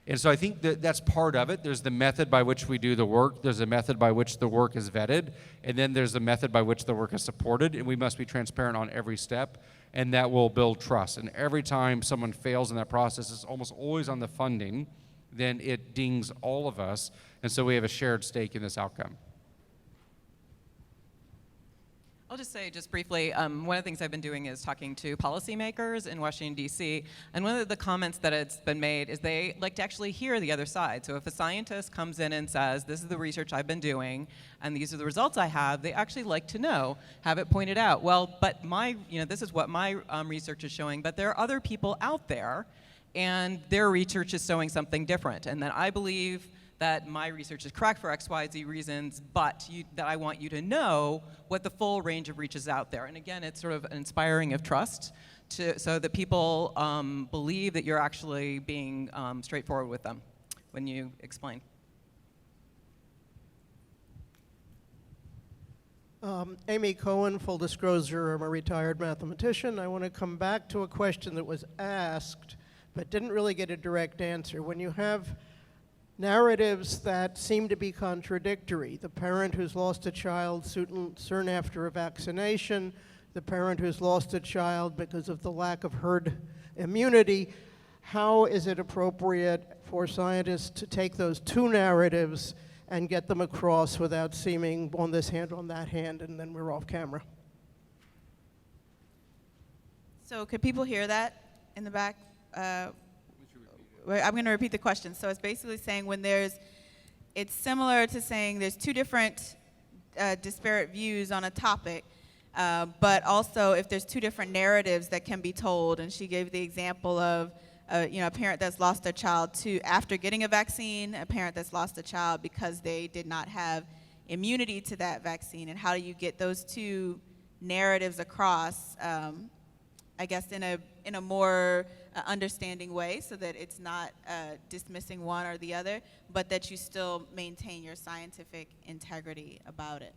And so I think that that's part of it. There's the method by which we do the work. There's a method by which the work is vetted. And then there's the method by which the work is supported. And we must be transparent on every step. And that will build trust. And every time someone fails in that process, it's almost always on the funding then it dings all of us, and so we have a shared stake in this outcome. I'll just say, just briefly, one of the things I've been doing is talking to policymakers in Washington, D.C., and one of the comments that it's been made is they like to actually hear the other side. So if a scientist comes in and says, this is the research I've been doing, and these are the results I have, they actually like to know, have it pointed out. Well, but this is what my research is showing, but there are other people out there, and their research is showing something different, and that I believe that my research is correct for X, Y, Z reasons, but that I want you to know what the full range of reach is out there. And again, it's sort of an inspiring of trust so that people believe that you're actually being straightforward with them when you explain. Amy Cohen, full disclosure, I'm a retired mathematician. I want to come back to a question that was asked, but didn't really get a direct answer. When you have narratives that seem to be contradictory. The parent who's lost a child soon after a vaccination, the parent who's lost a child because of the lack of herd immunity. How is it appropriate for scientists to take those two narratives and get them across without seeming on this hand, on that hand, and then we're off camera? So could people hear that in the back? I'm going to repeat the question. So it's basically saying it's similar to saying there's two different disparate views on a topic, but also if there's two different narratives that can be told. And she gave the example of a parent that's lost their child after getting a vaccine, a parent that's lost a child because they did not have immunity to that vaccine. And how do you get those two narratives across, I guess, in a more understanding way, so that it's not dismissing one or the other, but that you still maintain your scientific integrity about it.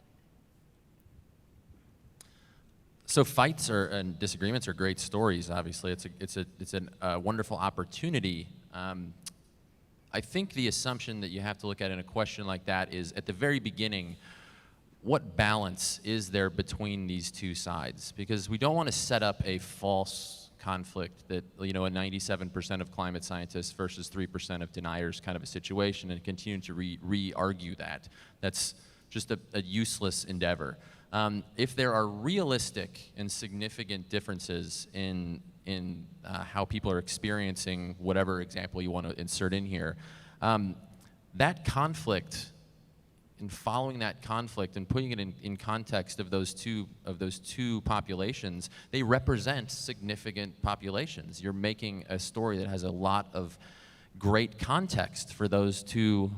So fights and disagreements are great stories. Obviously, it's a wonderful opportunity. I think the assumption that you have to look at in a question like that is, at the very beginning, what balance is there between these two sides? Because we don't want to set up a false conflict that, a 97% of climate scientists versus 3% of deniers kind of a situation, and continue to re-argue that. That's just a useless endeavor. If there are realistic and significant differences in how people are experiencing whatever example you want to insert in here, that conflict, and following that conflict and putting it in context of those two populations, they represent significant populations. You're making a story that has a lot of great context for those two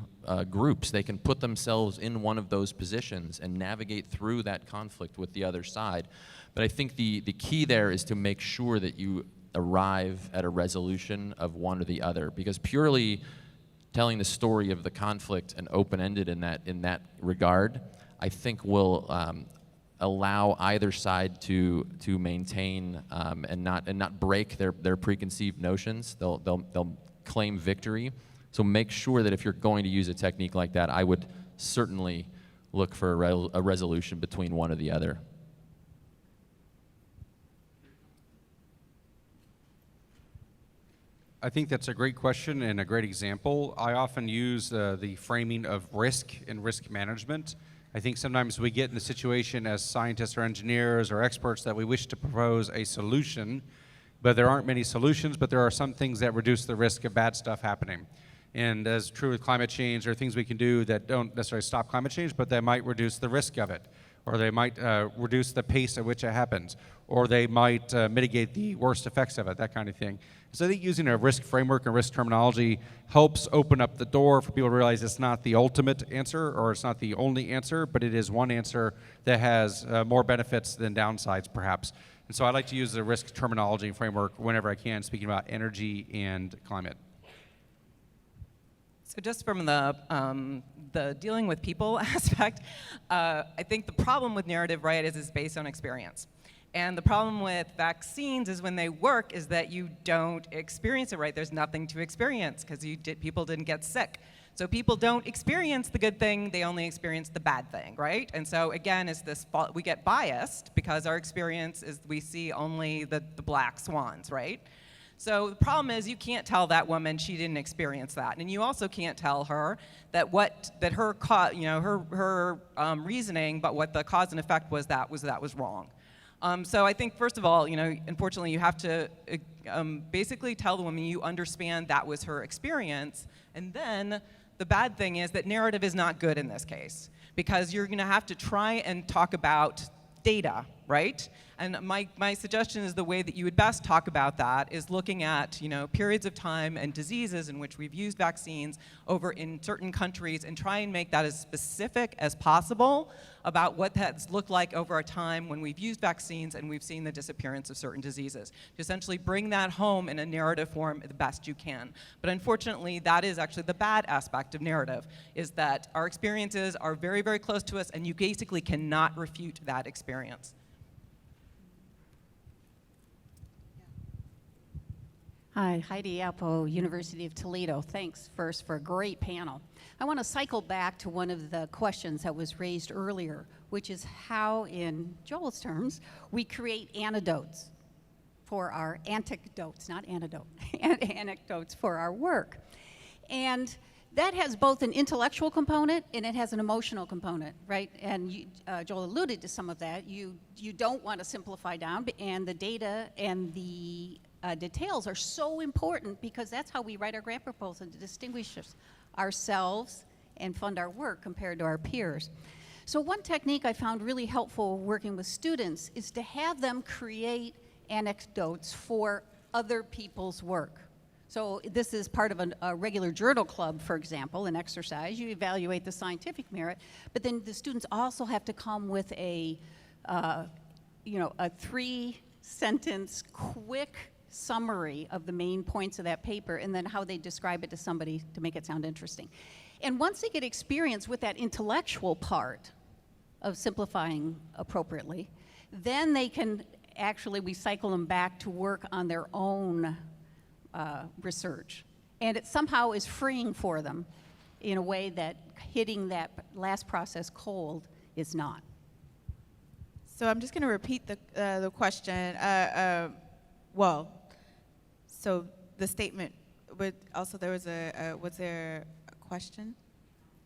groups. They can put themselves in one of those positions and navigate through that conflict with the other side. But I think the key there is to make sure that you arrive at a resolution of one or the other, because purely telling the story of the conflict and open-ended in that regard, I think will allow either side to maintain and not break their preconceived notions. They'll claim victory. So make sure that if you're going to use a technique like that, I would certainly look for a resolution between one or the other. I think that's a great question and a great example. I often use the framing of risk and risk management. I think sometimes we get in the situation as scientists or engineers or experts that we wish to propose a solution, but there aren't many solutions, but there are some things that reduce the risk of bad stuff happening. And as true with climate change, there are things we can do that don't necessarily stop climate change, but they might reduce the risk of it, or they might reduce the pace at which it happens, or they might mitigate the worst effects of it, that kind of thing. So I think using a risk framework and risk terminology helps open up the door for people to realize it's not the ultimate answer, or it's not the only answer, but it is one answer that has more benefits than downsides, perhaps. And so I like to use the risk terminology and framework whenever I can, speaking about energy and climate. So just from the dealing with people aspect, I think the problem with narrative, right, is it's based on experience. And the problem with vaccines is when they work is that you don't experience it right. There's nothing to experience because people didn't get sick. So people don't experience the good thing, they only experience the bad thing, right? And so again, is this we get biased because our experience is we see only the black swans, right? So the problem is you can't tell that woman she didn't experience that, and you also can't tell her that her reasoning, but what the cause and effect was wrong. So I think first of all, unfortunately, you have to basically tell the woman you understand that was her experience, and then the bad thing is that narrative is not good in this case because you're going to have to try and talk about data, right? And my suggestion is the way that you would best talk about that is looking at, periods of time and diseases in which we've used vaccines over in certain countries and try and make that as specific as possible about what that's looked like over a time when we've used vaccines and we've seen the disappearance of certain diseases. To essentially bring that home in a narrative form the best you can. But unfortunately, that is actually the bad aspect of narrative, is that our experiences are very, very close to us and you basically cannot refute that experience. Hi, Heidi Appo, University of Toledo. Thanks first for a great panel. I want to cycle back to one of the questions that was raised earlier, which is how, in Joel's terms, we create anecdotes for our anecdotes, not antidote, anecdotes for our work. And that has both an intellectual component and it has an emotional component, right? And Joel alluded to some of that. You don't want to simplify down, and the data and the details are so important because that's how we write our grant proposal to distinguish ourselves and fund our work compared to our peers. So one technique I found really helpful working with students is to have them create anecdotes for other people's work. So this is part of a regular journal club, for example, an exercise. You evaluate the scientific merit, but then the students also have to come with a 3-sentence quick summary of the main points of that paper and then how they describe it to somebody to make it sound interesting. And once they get experience with that intellectual part of simplifying appropriately, then they can we cycle them back to work on their own research. And it somehow is freeing for them in a way that hitting that last process cold is not. So I'm just going to repeat the question. So the statement, but also there was was there a question?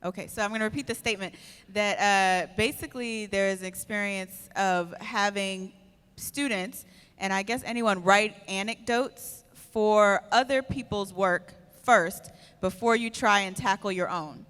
Okay, so I'm going to repeat the statement that basically there is an experience of having students, and I guess anyone, write anecdotes for other people's work first before you try and tackle your own.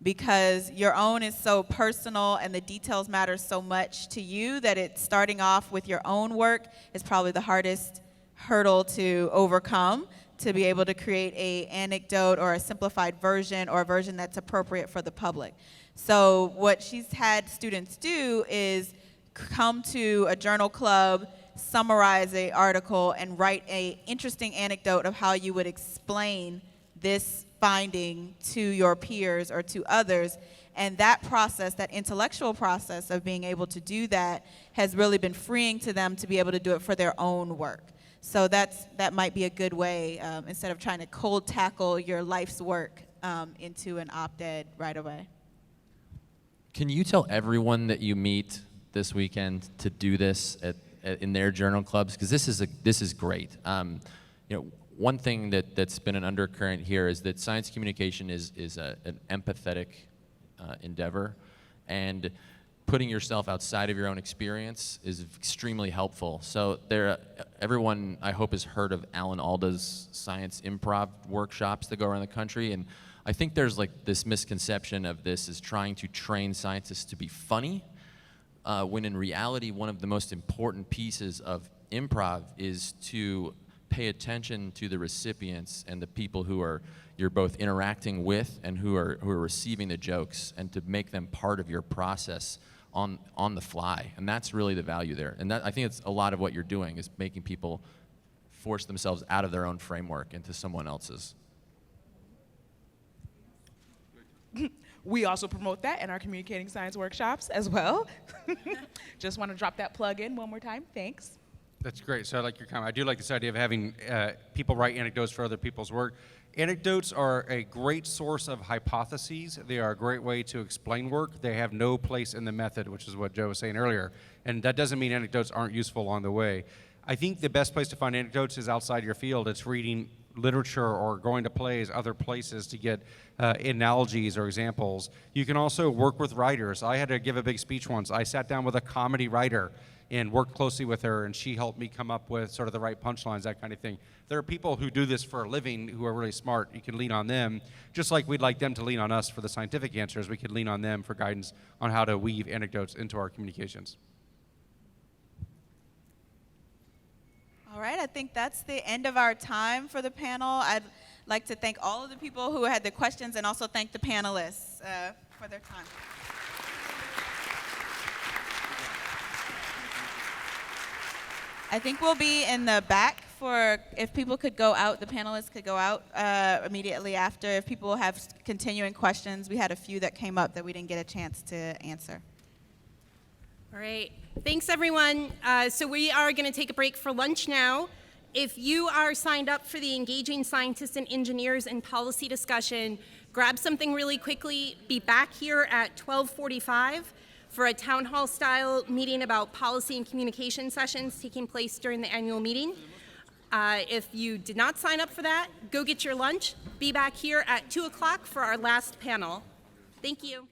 Because your own is so personal and the details matter so much to you that it's starting off with your own work is probably the hardest hurdle to overcome, to be able to create an anecdote or a simplified version or a version that's appropriate for the public. So what she's had students do is come to a journal club, summarize an article, and write an interesting anecdote of how you would explain this finding to your peers or to others. And that process, that intellectual process of being able to do that has really been freeing to them to be able to do it for their own work. So that might be a good way, instead of trying to cold tackle your life's work into an op-ed right away. Can you tell everyone that you meet this weekend to do this in their journal clubs? Because this is great. One thing that's been an undercurrent here is that science communication is an empathetic endeavor, and putting yourself outside of your own experience is extremely helpful. So everyone, I hope, has heard of Alan Alda's science improv workshops that go around the country, and I think there's like this misconception of this as trying to train scientists to be funny, when in reality one of the most important pieces of improv is to pay attention to the recipients and the people who you're both interacting with and who are receiving the jokes, and to make them part of your process on the fly. And that's really the value there. And I think it's a lot of what you're doing, is making people force themselves out of their own framework into someone else's. We also promote that in our communicating science workshops as well. Just want to drop that plug in one more time. Thanks. That's great. So I like your comment. I do like this idea of having people write anecdotes for other people's work. Anecdotes are a great source of hypotheses. They are a great way to explain work. They have no place in the method, which is what Joe was saying earlier. And that doesn't mean anecdotes aren't useful along the way. I think the best place to find anecdotes is outside your field. It's reading literature or going to plays, other places to get analogies or examples. You can also work with writers. I had to give a big speech once. I sat down with a comedy writer and worked closely with her, and she helped me come up with sort of the right punchlines, that kind of thing. There are people who do this for a living who are really smart. You can lean on them, just like we'd like them to lean on us for the scientific answers. We could lean on them for guidance on how to weave anecdotes into our communications. All right, I think that's the end of our time for the panel. I'd like to thank all of the people who had the questions and also thank the panelists for their time. I think we'll be in the back for, if people could go out, the panelists could go out immediately after. If people have continuing questions, we had a few that came up that we didn't get a chance to answer. All right, thanks everyone. So we are going to take a break for lunch now. If you are signed up for the Engaging Scientists and Engineers in Policy discussion, grab something really quickly. Be back here at 12:45 for a town hall style meeting about policy and communication sessions taking place during the annual meeting. If you did not sign up for that, go get your lunch. Be back here at 2 o'clock for our last panel. Thank you.